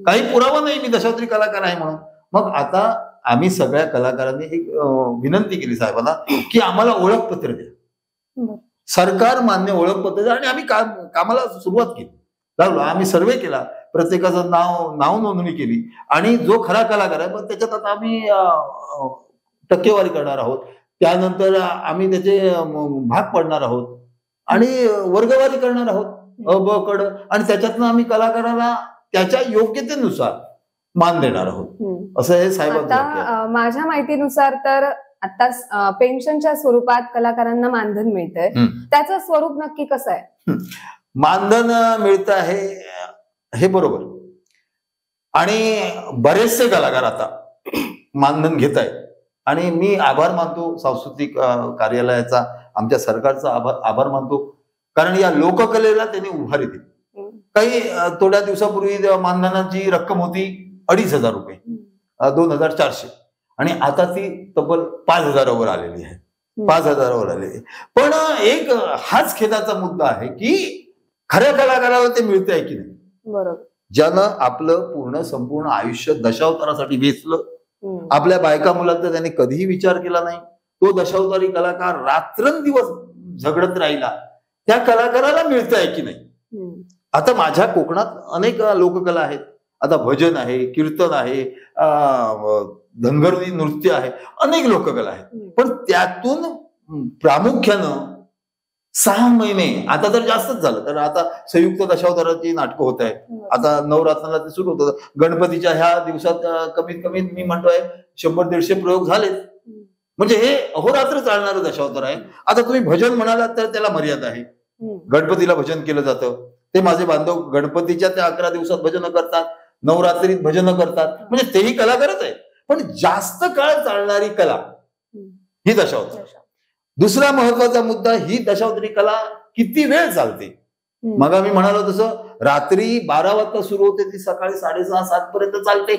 Speaker 3: काही पुरावा नाही मी दशावतारी कलाकार आहे म्हणून. मग आता आम्ही सगळ्या कलाकारांनी एक विनंती केली साहेबांना की आम्हाला ओळखपत्र द्या, सरकार मान्य ओळखपत्र द्या. आणि आम्ही कामाला सुरुवात केली, लागलो. आम्ही सर्वे केला, प्रत्येकाचं नाव नोंदणी केली आणि जो खरा कलाकार आहे पण त्याच्यात आता आम्ही टक्केवारी करणार आहोत. त्यानंतर आम्ही त्याचे भाग पडणार आहोत आणि वर्गवारी करणार आहोत, अ ब कड, आणि त्याच्यातनं आम्ही कलाकाराला त्याच्या योग्यतेनुसार मान देणार आहोत, असं हे साहेबांचं.
Speaker 1: माझ्या माहितीनुसार तर आता पेन्शनच्या स्वरूपात कलाकारांना मानधन मिळतंय, त्याचं स्वरूप नक्की कसं आहे?
Speaker 3: मानधन मिळतं आहे हे बरोबर, आणि बरेचसे कलाकार आता मानधन घेत आहेत आणि मी आभार मानतो सांस्कृतिक कार्यालयाचा, आमच्या सरकारचा आभार मानतो, कारण या लोककलेला त्यांनी उभारी दिली. काही थोड्या दिवसापूर्वी मानधनाची रक्कम होती 2,500 रुपये, 2,400, आणि आता ती तब्बल 5,000वर आलेली आहे, 5,000वर आलेली आहे. पण एक हाच खेदाचा मुद्दा आहे की खऱ्या कलाकाराला ते मिळते आहे की नाही.
Speaker 1: बरोबर.
Speaker 3: ज्यानं आपलं संपूर्ण आयुष्य दशावतारासाठी वेचलं, आपल्या बायका मुलांचा त्याने कधीही विचार केला नाही, तो दशावतारी कलाकार रात्रंदिवस झगडत राहिला, त्या कलाकाराला मिळत आहे की नाही. आता माझ्या कोकणात अनेक लोककला आहेत, आता भजन आहे, कीर्तन आहे, धनगरी नृत्य आहे, अनेक लोककला आहेत. पण त्यातून प्रामुख्यानं 6 महिने, आता तर जास्तच झालं, तर आता संयुक्त दशावताराची नाटकं होत आहेत. आता नवरात्राला ते सुरू होतं, गणपतीच्या ह्या दिवसात कमीत कमी मी म्हणतोय 100-150 प्रयोग झालेत. म्हणजे हे अहोरात्र चालणारं दशावतार आहे. आता तुम्ही भजन म्हणालात तर त्याला मर्यादा आहे. गणपतीला भजन केलं जातं, ते माझे बांधव गणपतीच्या त्या 11 दिवसात भजन करतात, नवरात्रीत भजन करतात, म्हणजे तेही कलाकारच आहे. पण जास्त काळ चालणारी कला ही दशावतार. दुसरा महत्वाचा मुद्दा, ही दशावतारी कला किती वेळ चालते. मग मी म्हणालो तसं रात्री 12 वाजता सुरू होते, ती सकाळी 6:30-7 पर्यंत चालते.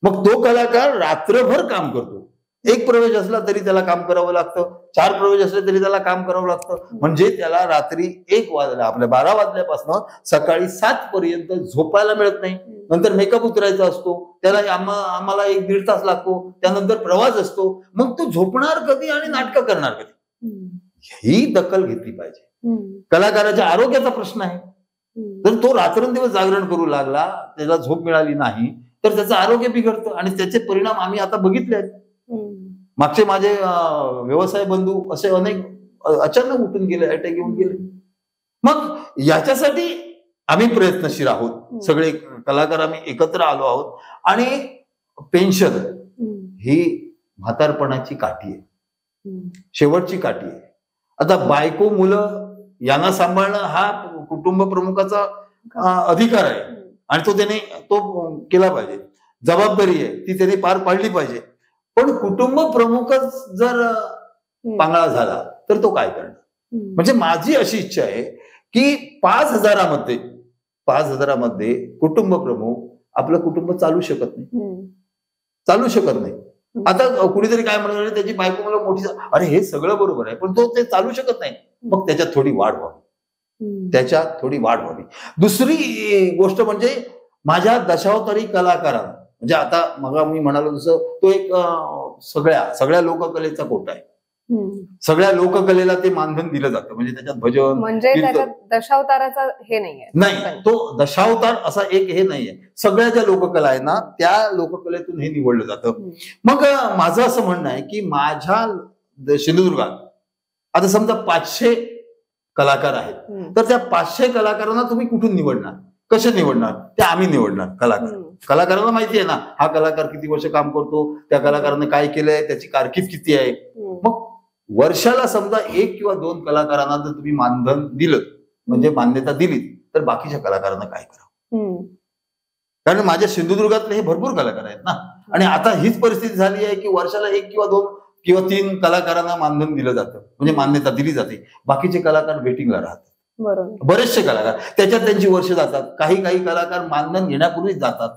Speaker 3: मग तो कलाकार रात्रभर काम करतो. 1 प्रवेश असला तरी त्याला काम करावं लागतं, 4 प्रवेश असले तरी त्याला काम करावं लागतं. म्हणजे त्याला रात्री 1 वाजल्या, आपल्या 12 वाजल्यापासून सकाळी 7 पर्यंत झोपायला मिळत नाही. नंतर मेकअप उतरायचा असतो, त्याला आम्हाला 1-1.5 तास लागतो. त्यानंतर प्रवास असतो. मग तो झोपणार कधी आणि नाटकं करणार कधी, ही दखल घेतली पाहिजे. कलाकाराच्या आरोग्याचा प्रश्न आहे. जर तो रात्रंदिवस जागरण करू लागला, त्याला झोप मिळाली नाही तर त्याचं आरोग्य बिघडतं आणि त्याचे परिणाम आम्ही आता बघितले आहेत. मागचे माझे व्यवसाय बंधू असे अनेक अचानक उठून गेले, अटॅक येऊन गेले. मग याच्यासाठी आम्ही प्रयत्नशील आहोत, सगळे कलाकार आम्ही एकत्र आलो आहोत. आणि पेन्शन ही म्हातारपणाची काठी आहे, शेवटची काठी आहे. आता बायको मुलं यांना सांभाळणं हा कुटुंब प्रमुखाचा अधिकार आहे आणि तो केला पाहिजे, जबाबदारी आहे, ती त्याने पार पाडली पाहिजे. पण कुटुंब प्रमुखच जर पांगळा झाला तर तो काय करणार. म्हणजे माझी अशी इच्छा आहे की 5,000मध्ये कुटुंब प्रमुख आपलं कुटुंब चालू शकत नाही. आता कुणीतरी काय म्हणणार, त्याची बायको मला मोठी, अरे हे सगळं बरोबर आहे, पण तो ते चालू शकत नाही. मग त्याच्यात थोडी वाढ व्हावी. दुसरी गोष्ट म्हणजे माझ्या दशावतारी कलाकारांना, म्हणजे आता मग मी म्हणालो तसं, तो एक सगळ्या लोककलेचा कोटा आहे. सगळ्या लोककलेला ते मानधन दिलं जातं. म्हणजे त्याच्यात भजन,
Speaker 1: म्हणजे त्याच्यात दशावताराचा हे नाहीये,
Speaker 3: नाही, तो दशावतार असा एक हे नाहीये. सगळ्या ज्या लोककला आहे ना, त्या लोककलेतून हे निवडलं जातं. मग माझं असं म्हणणं आहे की माझ्या सिंधुदुर्गात आता समजा 500 कलाकार आहेत, तर त्या 500 कलाकारांना तुम्ही कुठून निवडणार, कसे निवडणार? ते आम्ही निवडणार. कलाकारांना माहिती आहे ना, हा कलाकार किती वर्ष काम करतो, त्या कलाकाराने काय केलंय, त्याची कारकीर्द किती आहे. मग वर्षाला समजा 1 किंवा 2 कलाकारांना जर तुम्ही मानधन दिलं, म्हणजे मान्यता दिली, तर बाकीच्या कलाकारांना काय करावं. कारण माझ्या सिंधुदुर्गातले हे भरपूर कलाकार आहेत ना, आणि आता हीच परिस्थिती झाली आहे की वर्षाला 1 किंवा 2 किंवा 3 कलाकारांना मानधन दिलं जातं, म्हणजे मान्यता दिली जाते. बाकीचे कलाकार वेटिंगला राहतात.
Speaker 1: बरोबर.
Speaker 3: बरेचसे कलाकार त्याच्यात त्यांची वर्ष जातात. काही कलाकार मानधन घेण्यापूर्वीच जातात.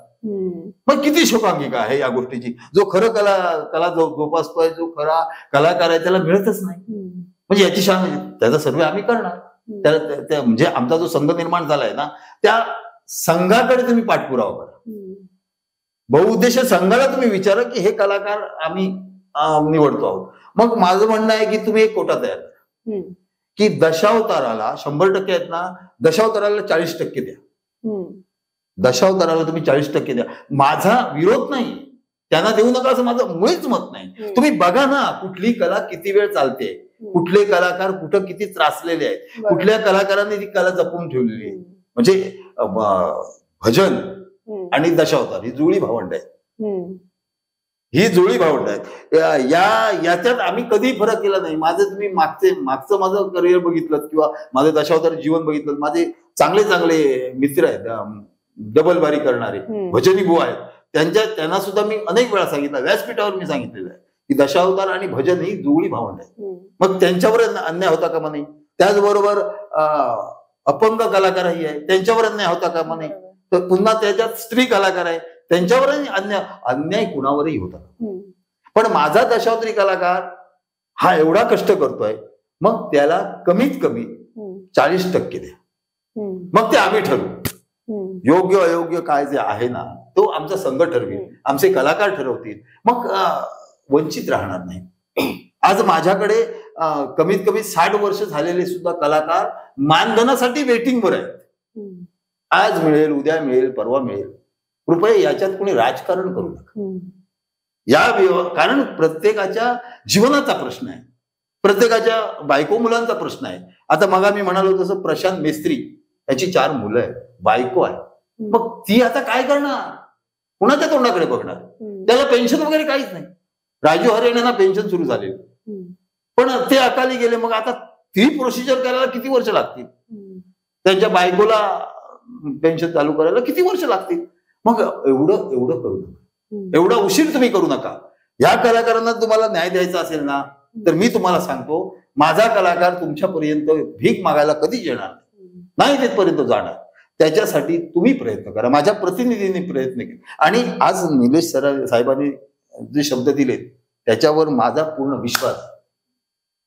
Speaker 3: मग किती शोकांतिका आहे या गोष्टीची. जो खरं कला जोपासतोय, जो खरा कलाकार आहे, त्याला मिळतच नाही. म्हणजे याची शान त्याचा सर्वे आम्ही करणार. त्याला म्हणजे आमचा जो संघ निर्माण झालाय ना, त्या संघाकडे तुम्ही पाठपुरावा करा. बहुउद्देशीय संघाला तुम्ही विचारा की हे कलाकार आम्ही निवडतो आहोत. मग माझं म्हणणं आहे की तुम्ही एक कोटा तयार करा की दशावताराला 100% आहेत ना, दशावताराला 40% द्या. दशावताराला तुम्ही 40% द्या. माझा विरोध नाही, त्यांना देऊ नका असं माझं मुळीच मत नाही. तुम्ही बघा ना, कुठली कला किती वेळ चालते, कुठले कलाकार कुठं किती त्रासलेले आहेत, कुठल्या कलाकारांनी ती कला जपून ठेवलेली आहे. म्हणजे भजन आणि दशावतार ही जुळी भावंड आहेत. ही जुळी भावंड आहेत. याच्यात आम्ही कधी फरक केला नाही. तुम्ही मागचं माझं करिअर बघितलं किंवा माझं दशावतार जीवन बघितलं, माझे चांगले चांगले मित्र आहेत, डबल बारी करणारे भजनी बुवा आहेत. त्यांना सुद्धा मी अनेक वेळा सांगितलं, व्यासपीठावर मी सांगितलेलं आहे की दशावतार आणि भजन ही जुळी भावंड आहे. मग त्यांच्यावर अन्याय होता कामा नाही. त्याचबरोबर अपंग कलाकारही आहे, त्यांच्यावर अन्याय होता कामा नाही. तर पुन्हा त्याच्यात स्त्री कलाकार आहे, त्यांच्यावरही अन्याय कुणावरही होता. पण माझा दशावतारी कलाकार हा एवढा कष्ट करतोय, मग त्याला कमीत कमी 40% द्या. मग ते आम्ही ठरवू. योग्य अयोग्य काय जे आहे ना, तो आमचा संघ ठरवेल, आमचे कलाकार ठरवतील. मग वंचित राहणार नाही. आज माझ्याकडे कमीत कमी 60 वर्ष झालेले सुद्धा कलाकार मानधनासाठी वेटिंगवर आहेत. आज मिळेल, उद्या मिळेल, परवा मिळेल. कृपया याच्यात कोणी राजकारण करू नका. कारण प्रत्येकाच्या जीवनाचा प्रश्न आहे, प्रत्येकाच्या बायको मुलांचा प्रश्न आहे. आता मग मी म्हणालो तसं प्रशांत मेस्त्री याची 4 मुलं आहेत, बायको आहे. मग ती आता काय करणार, कुणाच्या तोंडाकडे बघणार? त्याला पेन्शन वगैरे काहीच नाही. राजू हरियाणाला पेन्शन सुरू झाले, पण ते अकाली गेले. मग आता ती प्रोसिजर करायला किती वर्ष लागतील? त्यांच्या बायकोला पेन्शन चालू करायला किती वर्ष लागतील? मग एवढं करू नका, एवढा उशीर तुम्ही करू नका. या कलाकारांना तुम्हाला न्याय द्यायचा असेल ना, तर मी तुम्हाला सांगतो, माझा कलाकार तुमच्यापर्यंत भीक मागायला कधीच येणार नाही, तिथपर्यंत जाणार. त्याच्यासाठी तुम्ही प्रयत्न करा, माझ्या प्रतिनिधींनी प्रयत्न केले. आणि आज निलेश साहेबांनी जे शब्द दिले त्याच्यावर माझा पूर्ण विश्वास,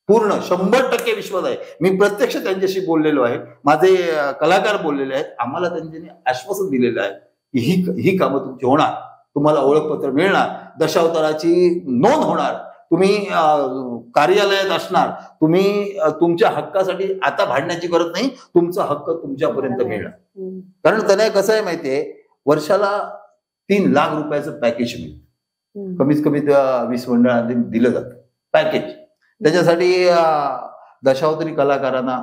Speaker 3: पूर्ण 100% विश्वास आहे. मी प्रत्यक्ष त्यांच्याशी बोललेलो आहे, माझे कलाकार बोललेले आहेत. आम्हाला त्यांनी आश्वासन दिलेलं आहे की ही कामं तुमची होणार, तुम्हाला ओळखपत्र मिळणार, दशावताराची नोंद होणार, तुम्ही कार्यालयात असणार, तुम्ही तुमच्या हक्कासाठी आता भांडण्याची गरज नाही, तुमचा हक्क तुमच्यापर्यंत मिळणार. कारण त्याने कसं आहे माहितीये, वर्षाला 3 लाख रुपयाचं पॅकेज मिळतं, कमीत कमी 20 मंडळांनी दिलं जातं पॅकेज. त्याच्यासाठी दशावतारी कलाकारांना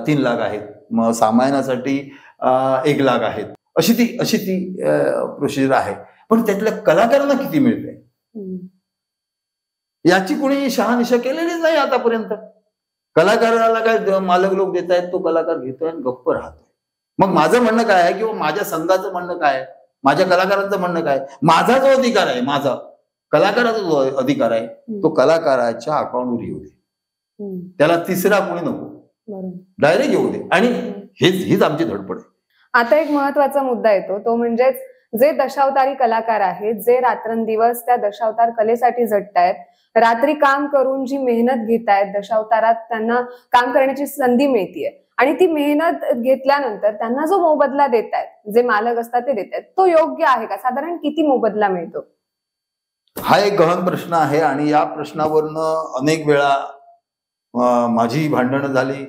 Speaker 3: 3 लाख आहेत, मग सामायनासाठी 1 लाख आहेत. अशी ती प्रोसिजर आहे. पण त्यातल्या कलाकारांना किती मिळते याची कोणी शहानिशा केलेलीच नाही आतापर्यंत. कलाकाराला काय मालक लोक देत आहेत, तो कलाकार घेतोय आणि गप्प राहतोय. मग माझं म्हणणं काय आहे किंवा माझ्या संघाचं म्हणणं काय आहे, माझ्या कलाकारांचं म्हणणं काय, माझा जो अधिकार आहे, माझा कलाकाराचा जो अधिकार आहे, तो कलाकाराच्या अकाउंटवर येऊ दे. त्याला तिसरा कोणी नको, डायरेक्ट येऊ दे. आणि हीच आमची धडपड आहे.
Speaker 1: आता एक महत्वाचा मुद्दा येतो, तो म्हणजेच जे दशावतारी कलाकार आहेत, जे रात्रंदिवस त्या दशावतार कलेसाठी झटतायत, रात्री काम करून जी मेहनत घेतायत, दशावतारात त्यांना काम करण्याची संधी मिळतीये, आणि ती मेहनत घेतल्यानंतर त्यांना जो मोबदला देत आहेत, जे मालक असतात ते देत आहेत, तो योग्य आहे का? साधारण किती मोबदला मिळतो?
Speaker 3: हा एक गहन प्रश्न आहे. आणि या प्रश्नावरनं अनेक वेळा माझी भांडणं झाली,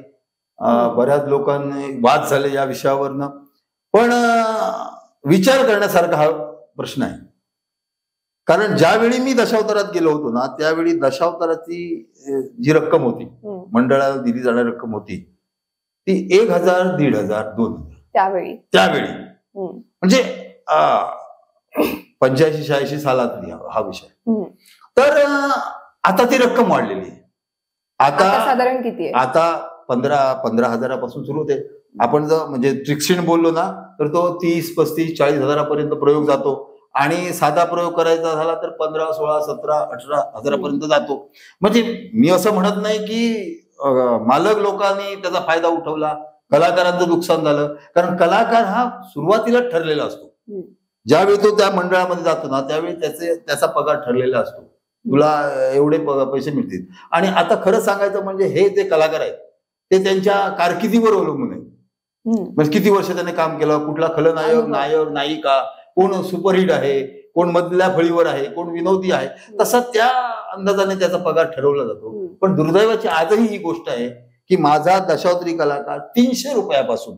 Speaker 3: बऱ्याच लोकांनी वाद झाले या विषयावरनं. पण विचार करण्यासारखा हा प्रश्न आहे. कारण ज्यावेळी मी दशावतारात गेलो होतो ना, त्यावेळी दशावताराची जी रक्कम होती, मंडळाला दिली जाणारी रक्कम होती, ती 1,000, 1,500, 2,000 त्यावेळी. म्हणजे 85-86 सालात हा विषय. तर आता ती रक्कम वाढलेली आहे. आता
Speaker 1: साधारण किती आहे?
Speaker 3: आता 15 हजारापासून सुरू होते. आपण जर म्हणजे ट्रिक्सिन बोललो ना, तर तो 30, 35, 40 हजारापर्यंत प्रयोग जातो. आणि साधा प्रयोग करायचा झाला तर 15, 16, 17, 18 हजारापर्यंत जातो. म्हणजे मी असं म्हणत नाही की मालक लोकांनी त्याचा फायदा उठवला, कलाकारांचं नुकसान झालं. कारण कलाकार हा सुरुवातीला ठरलेला असतो. ज्यावेळी तो त्या मंडळामध्ये जातो ना त्यावेळी त्याचा पगार ठरलेला असतो. तुला एवढे पैसे मिळतील. आणि आता खरं सांगायचं म्हणजे हे जे कलाकार आहेत ते त्यांच्या कारकिर्दीवर अवलंबून आहे. म्हणजे किती वर्ष त्याने काम केलं, कुठला खलनायक, नायक, नायिका, कोण सुपरहिट आहे, कोण मधल्या फळीवर आहे, कोण विनोदी आहे, तसा त्या अंदाजाने त्याचा पगार ठरवला जातो. पण दुर्दैवाची आजही ही गोष्ट आहे की माझा दशावतारी कलाकार 300 रुपयापासून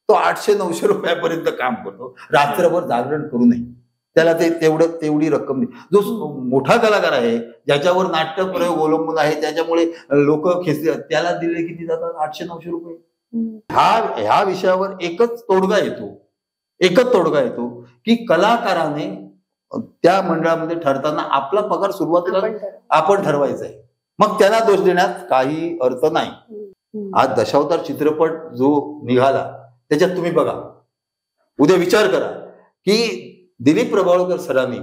Speaker 3: तो 800-900 रुपयापर्यंत काम करतो, रात्रभर जागरण करू नये. त्याला तेवढी रक्कम नाही. जो मोठा कलाकार आहे ज्याच्यावर नाट्य प्रयोग अवलंबून आहे, त्याच्यामुळे लोक खेचले, त्याला दिले किती जातात? 800-900 रुपये. ह्या विषयावर एकच तोडगा येतो की कलाकाराने त्या मंडळामध्ये ठरताना आपला पगार सुरुवातीला आपण ठरवायचा आहे. मग त्यांना दोष देण्यात काही अर्थ नाही. आज दशावतार चित्रपट जो निघाला त्याच्यात तुम्ही बघा, उद्या विचार करा की दिलीप प्रभावळकर सरांनी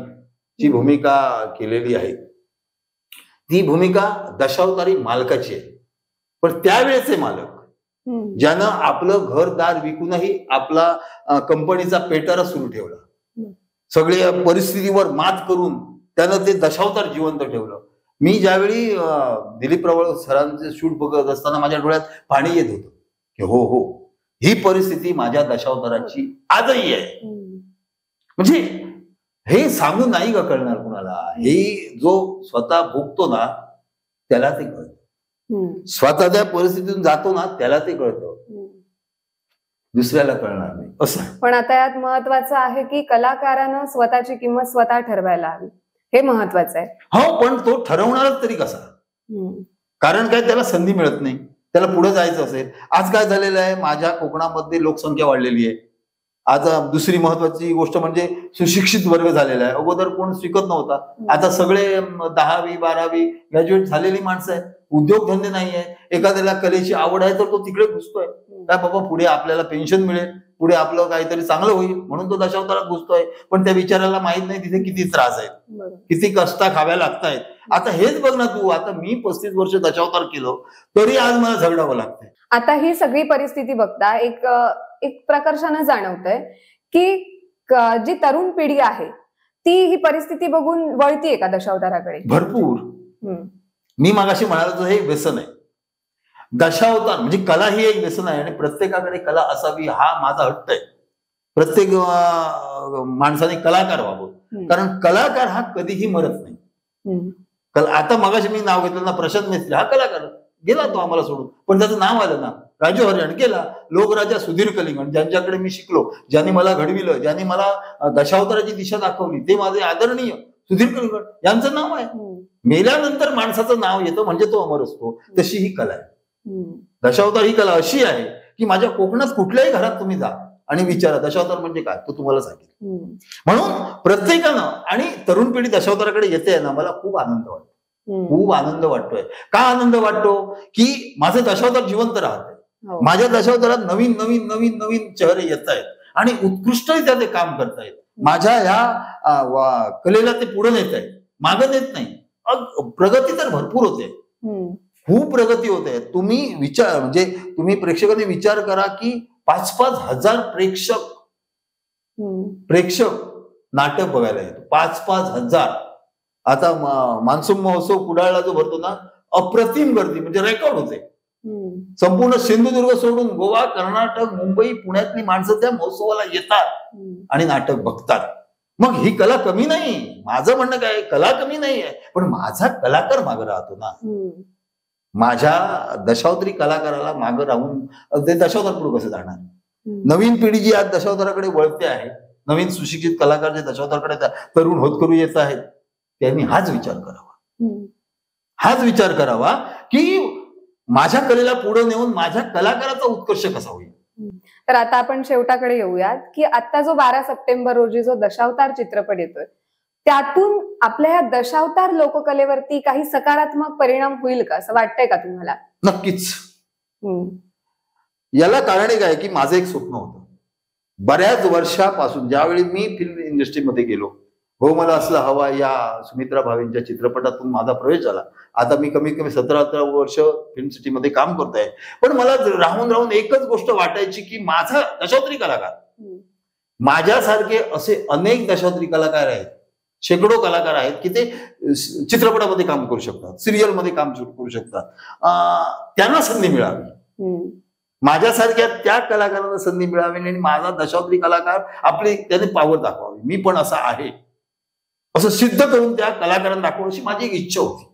Speaker 3: जी भूमिका केलेली आहे ती भूमिका दशावतारी मालकाची आहे. पण त्यावेळेचे मालक ज्यानं आपलं घरदार विकूनही आपला कंपनीचा पेटारा सुरू ठेवला, सगळ्या परिस्थितीवर मात करून त्यानं ते दशावतार जिवंत ठेवलं. मी ज्यावेळी दिलीप प्रभावळकर सरांचे शूट बघत असताना माझ्या डोळ्यात पाणी येत होतं की हो ही परिस्थिती माझ्या दशावताराची आजही आहे. म्हणजे हे सांगून नाही का कळणार कुणाला? हे जो स्वतः भोगतो ना त्याला ते कळतं, स्वतः त्या परिस्थितीतून जातो ना त्याला ते कळतं, दुसऱ्याला कळणार नाही असं.
Speaker 1: पण आता यात महत्वाचं आहे की कलाकारानं स्वतःची किंमत स्वतः ठरवायला हवी, हे महत्वाचं आहे.
Speaker 3: हो, पण तो ठरवणारच तरी कसा? कारण काय, त्याला संधी मिळत नाही, त्याला पुढे जायचं असेल. आज काय झालेलं आहे, माझ्या कोकणामध्ये लोकसंख्या वाढलेली आहे. आज दुसरी महत्वाची गोष्ट म्हणजे सुशिक्षित वर्ग झालेला आहे. अगोदर कोण शिकत नव्हता, आता सगळे 10वी 12वी ग्रॅज्युएट झालेली माणसं आहेत. उद्योगधंदे नाही आहे. एखाद्याला कलेची आवड आहे तर तो तिकडे घुसतोय. काय बाबा पुढे आपल्याला पेन्शन मिळेल, पुढे आपलं काहीतरी चांगलं होईल म्हणून तो दशावतारात घुसतोय. पण त्या विचाराला माहित नाही तिथे किती त्रास आहेत, किती कष्ट खाव्या लागतायत. आता हेच बघ ना तू, आता मी 35 वर्ष दशावतार केलं तरी आज मला झगडावं लागतंय.
Speaker 1: आता ही सगळी परिस्थिती बघता एक प्रकर्षानं जाणवतंय की जी तरुण पिढी आहे ती ही परिस्थिती बघून वळतीये का दशावताराकडे?
Speaker 3: भरपूर. मी मागाशी म्हणालो हे व्यसन आहे. दशावतार म्हणजे कला ही एक व्यसन आहे आणि प्रत्येकाकडे कला असावी हा माझा हट्ट आहे. प्रत्येक माणसाने कलाकार व्हावं, कारण कलाकार हा कधीही मरत नाही. आता मगाशी मी नाव घेतलं ना, प्रशांत मेस्त्री हा कलाकार गेला, तो आम्हाला सोडून, पण त्याचं नाव आलं ना, राजू हरिहरन गेला, लोकराजा सुधीर कलिंगण ज्यांच्याकडे मी शिकलो, ज्यांनी मला घडविलं, ज्यांनी मला दशावताराची दिशा दाखवली, ते माझे आदरणीय सुधीर कलिंगण यांचं नाव आहे. मेल्यानंतर माणसाचं नाव येतं म्हणजे तो अमर असतो. तशी ही कला आहे. दशावतार ही कला अशी आहे की माझ्या कोकणात कुठल्याही घरात तुम्ही जा आणि विचारा दशावतार म्हणजे काय, तो तुम्हाला सांगेल. म्हणून प्रत्येकानं, आणि तरुण पिढी दशावताराकडे येते ना, मला खूप आनंद वाटतो. खूप आनंद वाटतोय. का आनंद वाटतो की माझं दशावतार जिवंत राहत. माझ्या दशावतारात नवीन नवीन नवीन नवीन चेहरे येत आहेत आणि उत्कृष्टरित्या ते काम करतायत. माझ्या ह्या कलेला ते पुढे नेत आहेत, मागं नेत नाही. प्रगती तर भरपूर होते, खूप प्रगती होते. तुम्ही विचार, म्हणजे तुम्ही प्रेक्षकांनी विचार करा की 5-5 हजार प्रेक्षक नाटक बघायला येतो. 5-5 हजार. आता मान्सून महोत्सव कुडाळला जो भरतो ना, अप्रतिम गर्दी, म्हणजे रेकॉर्ड होते. संपूर्ण सिंधुदुर्ग सोडून गोवा, कर्नाटक, मुंबई, पुण्यातली माणसं त्या महोत्सवाला येतात आणि नाटक बघतात. मग ही कला कमी नाही. माझं म्हणणं काय, कला कमी नाही आहे, पण माझा कलाकार मागे राहतो ना. माझ्या दशावतारी कलाकाराला मागे राहून ते दशावतार पुढे कसं जाणार? नवीन पिढी जी आज दशावताराकडे वळते आहे, नवीन सुशिक्षित कलाकार जे दशावताराकडे तरुण होतकरू येत आहेत, त्यांनी हाच विचार करावा की माझ्या कलेला पुढे नेऊन माझ्या कलाकाराचा उत्कर्ष कसा होईल.
Speaker 1: तर आता आपण शेवटाकडे येऊयात की आता जो 12 सप्टेंबर रोजी जो दशावतार चित्रपट येतोय, त्यातून आपल्या या दशावतार लोककलेवरती काही सकारात्मक परिणाम होईल का, असं वाटतंय का तुम्हाला?
Speaker 3: नक्कीच. याला कारण एक आहे की माझं एक स्वप्न होतं बऱ्याच वर्षापासून. ज्यावेळी मी फिल्म इंडस्ट्रीमध्ये गेलो. हो मला असलं हवा या सुमित्रा भावेंच्या चित्रपटातून माझा प्रवेश झाला. आता मी कमीत कमी 17-18 वर्ष फिल्म सिटीमध्ये काम करतोय. पण मला राहून राहून एकच गोष्ट वाटायची की माझा दशावतारी कलाकार, माझ्यासारखे असे अनेक दशावतारी कलाकार आहेत, शेकडो कलाकार आहेत की ते चित्रपटामध्ये काम करू शकतात, सिरियलमध्ये काम करू शकतात. त्यांना संधी मिळावी, माझ्यासारख्या त्या कलाकारांना संधी मिळावी आणि माझा दशावतारी कलाकार आपली त्याने पावर दाखवावी, मी पण असा आहे असं सिद्ध करून त्या कलाकारांना दाखवावी अशी माझी एक इच्छा होती.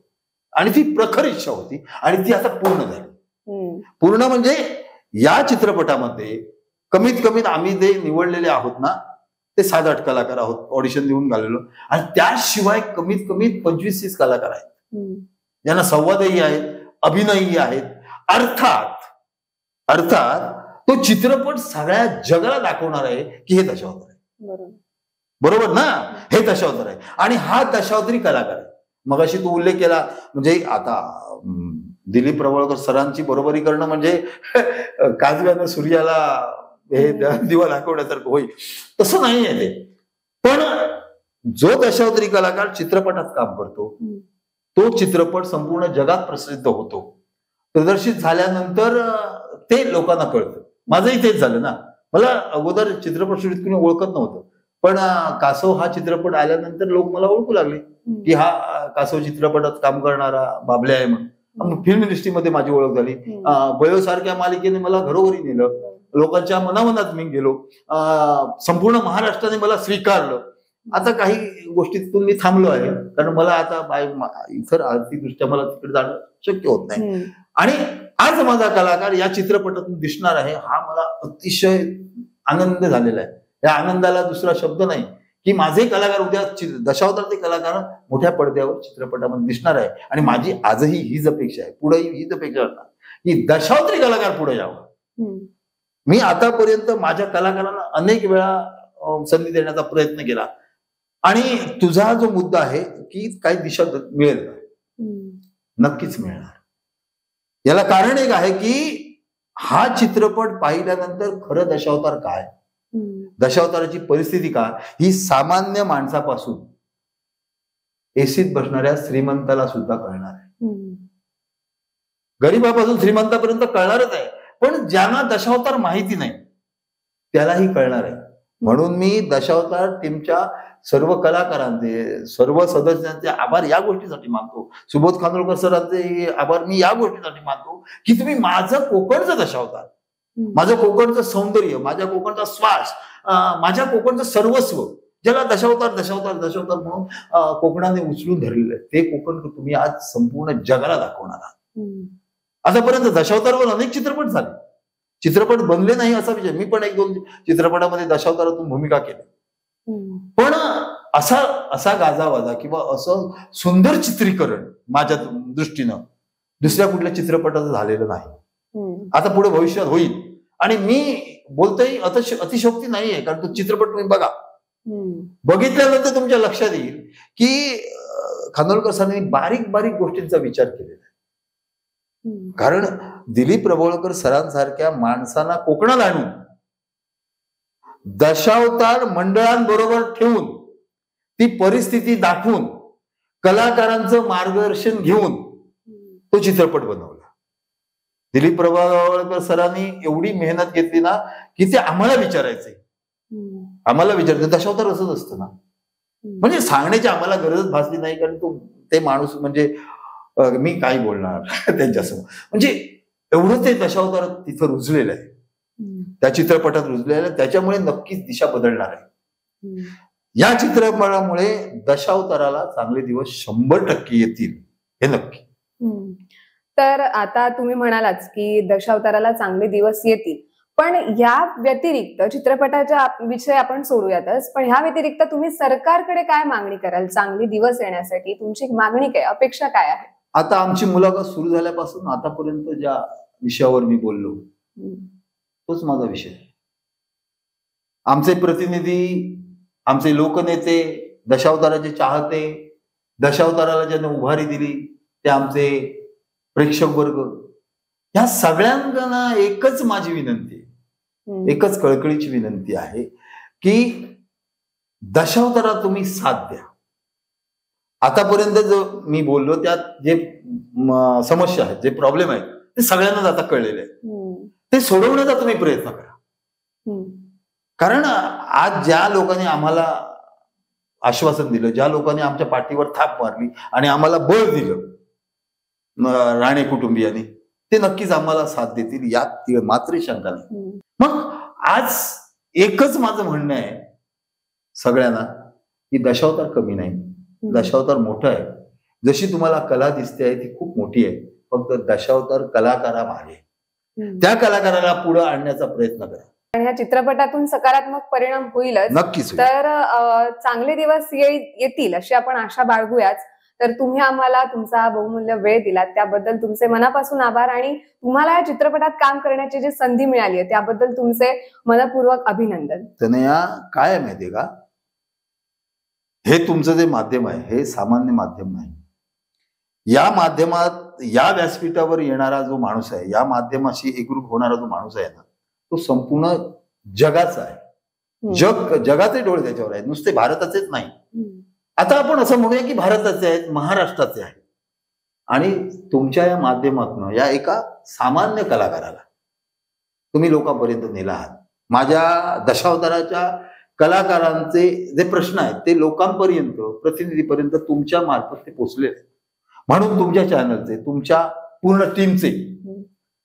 Speaker 3: आणि ती प्रखर इच्छा होती आणि ती आता पूर्ण झाली. पूर्ण म्हणजे या चित्रपटामध्ये कमीत कमीत आम्ही जे निवडलेले आहोत ना ते 7-8 कलाकार आहोत, ऑडिशन देऊन घाललेलो. आणि त्याशिवाय कमीत कमीत 25-30 कलाकार आहेत ज्यांना संवादही आहेत, अभिनयही आहेत. अर्थात तो चित्रपट सगळ्या जगाला दाखवणार आहे की हे दशावतार आहे. बरोबर ना, हे दशावतार आहे आणि हा दशावतारी कलाकार आहे. मगाशी तू उल्लेख केला म्हणजे आता दिलीप प्रभावळकर सरांची बरोबरी करणं म्हणजे काजव्यानं सूर्याला हे दिवा दाखवण्यासारखं होईल, तसं नाही आहे ते. पण जो दशावतारी कलाकार चित्रपटात काम करतो तो चित्रपट संपूर्ण जगात प्रसिद्ध होतो. प्रदर्शित झाल्यानंतर ते लोकांना कळतं. माझंही तेच झालं ना. मला अगोदर चित्रपटसृष्टीत कुणी ओळखत नव्हतं, पण कासव हा चित्रपट आल्यानंतर लोक मला ओळखू लागले की हा कासव चित्रपटात काम करणारा बाबल्या आहे म्हणून. फिल्म इंडस्ट्रीमध्ये माझी ओळख झाली. बयोसारख्या मालिकेने मला घरोघरी नेलं, लोकांच्या मनामनात मी गेलो, संपूर्ण महाराष्ट्राने मला स्वीकारलं. आता काही गोष्टीतून मी थांबलो आहे कारण मला आता इतर आर्थिकदृष्ट्या मला तिकडे जाणं शक्य होत नाही. आणि आज माझा कलाकार या चित्रपटातून दिसणार आहे हा मला अतिशय आनंद झालेला आहे. या आनंदाला दुसरा शब्द नाही की माझे कलाकार उद्या दशावतारचे कलाकार मोठ्या पडद्यावर चित्रपटामध्ये दिसणार आहे. आणि माझी आजही हीच अपेक्षा आहे, पुढेही हीच अपेक्षा असणार की दशावतारी कलाकार पुढे यावं. मी आतापर्यंत माझ्या कलाकारांना अनेक वेळा संधी देण्याचा प्रयत्न केला. आणि तुझा जो मुद्दा आहे की काही दिशा मिळेल का, नक्कीच मिळणार. याला कारण एक आहे की हा चित्रपट पाहिल्यानंतर खरं दशावतार काय, दशावताराची परिस्थिती काय ही सामान्य माणसापासून एसीत बसणाऱ्या श्रीमंताला सुद्धा कळणार आहे. गरीबापासून श्रीमंतापर्यंत कळणारच आहे. पण ज्यांना दशावतार माहिती नाही त्यालाही कळणार आहे. म्हणून मी दशावतार टीमच्या सर्व कलाकारांचे, सर्व सदस्यांचे आभार या गोष्टीसाठी मानतो. सुबोध खानोलकर सरांचे आभार मी या गोष्टीसाठी मानतो की तुम्ही माझं कोकणचं दशावतार, माझं कोकणचं सौंदर्य, माझ्या कोकणचा श्वास, माझ्या कोकणचं सर्वस्व ज्याला दशावतार दशावतार दशावतार म्हणून कोकणाने उचलून धरलेलं आहे ते कोकण तुम्ही आज संपूर्ण जगाला दाखवणार आहात. आतापर्यंत दशावतारावर अनेक चित्रपट झाले, चित्रपट बनले नाही असा विषय. मी पण 1-2 चित्रपटामध्ये दशावतारातून भूमिका केली. पण असा गाजावाजा किंवा असं सुंदर चित्रीकरण माझ्या दृष्टीनं दुसऱ्या कुठल्या चित्रपटाचं झालेलं नाही. आता पुढे भविष्यात होईल. आणि मी बोलतोय अतिशयोक्ती नाहीये कारण तो चित्रपट तुम्ही बघा, बघितल्यानंतर तुमच्या लक्षात येईल की खानोलकर सरांनी बारीक बारीक गोष्टींचा विचार केलेला आहे. कारण दिलीप प्रभावळकर सरांसारख्या माणसांना कोकणात आणून दशावतार मंडळांबरोबर ठेवून ती परिस्थिती दाखवून कलाकारांचं मार्गदर्शन घेऊन तो चित्रपट बनवला. दिलीप प्रभावळकर सरांनी एवढी मेहनत घेतली ना की ते आम्हाला विचारायचे, आम्हाला विचारायचं दशावतार असंच असतं ना. म्हणजे सांगण्याची आम्हाला गरजच भासली नाही कारण तो ते माणूस म्हणजे मी काय बोलणार त्यांच्यासमोर. म्हणजे एवढं ते दशावतार तिथं रुजलेलं आहे, त्या चित्रपटात रुजलेलं आहे. त्याच्यामुळे नक्कीच दिशा बदलणार आहे. या चित्रपटामुळे दशावताराला चांगले दिवस 100% येतील हे नक्की.
Speaker 1: तर आता तुम्ही म्हणालाच की दशावताराला चांगले दिवस येतील, पण या व्यतिरिक्त चित्रपटाच्या विषय आपण सोडूयातच, पण ह्या व्यतिरिक्त तुम्ही सरकारकडे काय मागणी कराल चांगले दिवस येण्यासाठी? तुमची मागणी काय, अपेक्षा काय आहे?
Speaker 3: आता आमची मुलाखत सुरू झाल्यापासून आतापर्यंत ज्या विषयावर मी बोललो तोच माझा विषय. आमचे प्रतिनिधी, आमचे लोकनेते, दशावताराचे चाहते, दशावताराला ज्यांनी उभारी दिली ते आमचे प्रेक्षक वर्ग, ह्या सगळ्यांना एकच माझी विनंती आहे, एकच कळकळीची विनंती आहे की दशावतारात तुम्ही साथ द्या. आतापर्यंत जो मी बोललो त्यात जे समस्या आहेत, जे प्रॉब्लेम आहेत, ते सगळ्यांनाच आता कळलेले आहेत. ते सोडवण्याचा तुम्ही प्रयत्न करा. कारण आज ज्या लोकांनी आम्हाला आश्वासन दिलं, ज्या लोकांनी आमच्या पाठीवर थाप मारली आणि आम्हाला बळ दिलं राणे कुटुंबियांनी, ते नक्कीच आम्हाला साथ देतील यात मात्र शंका नाही. मग आज एकच माझं म्हणणं आहे सगळ्यांना की दशावतार कमी नाही, दशावतार मोठं आहे. जशी तुम्हाला कला दिसते आहे ती खूप मोठी आहे. फक्त दशावतार कलाकारा मागे, त्या कलाकाराला पुढे आणण्याचा प्रयत्न करा.
Speaker 1: आणि ह्या चित्रपटातून सकारात्मक परिणाम होईलच,
Speaker 3: नक्कीच.
Speaker 1: तर चांगले दिवस येतील अशी आपण आशा बाळगूयाच. तर तुम्ही आम्हाला तुमचा बहुमूल्य वेळ दिलात त्याबद्दल तुमचे मनापासून आभार. आणि तुम्हाला या चित्रपटात काम करण्याची जी संधी मिळाली आहे त्याबद्दल तुमचे मनपूर्वक अभिनंदन.
Speaker 3: तनया, काय आहे माहितीये का, हे तुमचं जे माध्यम आहे हे सामान्य माध्यम नाही. या माध्यमात, या व्यासपीठावर येणारा जो माणूस आहे, या माध्यमाशी एकरूप होणारा जो माणूस आहे ना, तो संपूर्ण जगाचा आहे. जगाचे डोळे त्याच्यावर आहेत, नुसते भारताचेच नाही. आता आपण असं म्हणूया की भारताचे आहेत, महाराष्ट्राचे आहेत. आणि तुमच्या या माध्यमातून या एका सामान्य कलाकाराला तुम्ही लोकांपर्यंत नेला आहात. माझ्या दशावताराच्या कलाकारांचे जे प्रश्न आहेत ते लोकांपर्यंत, प्रतिनिधीपर्यंत तुमच्या मार्फत ते पोहोचले आहेत. म्हणून तुमच्या चॅनलचे, तुमच्या पूर्ण टीमचे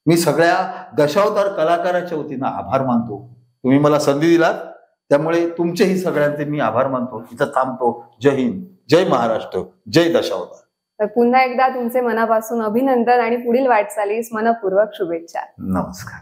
Speaker 3: मी सगळ्या दशावतार कलाकाराच्या वतीनं आभार मानतो. तुम्ही मला संधी दिलात त्यामुळे तुमचेही सगळ्यांचे मी आभार मानतो. इथं थांबतो. जय हिंद, जय महाराष्ट्र, जय दशावतार.
Speaker 1: तर पुन्हा एकदा तुमचे मनापासून अभिनंदन आणि पुढील वाटचालीस मनपूर्वक शुभेच्छा.
Speaker 3: नमस्कार.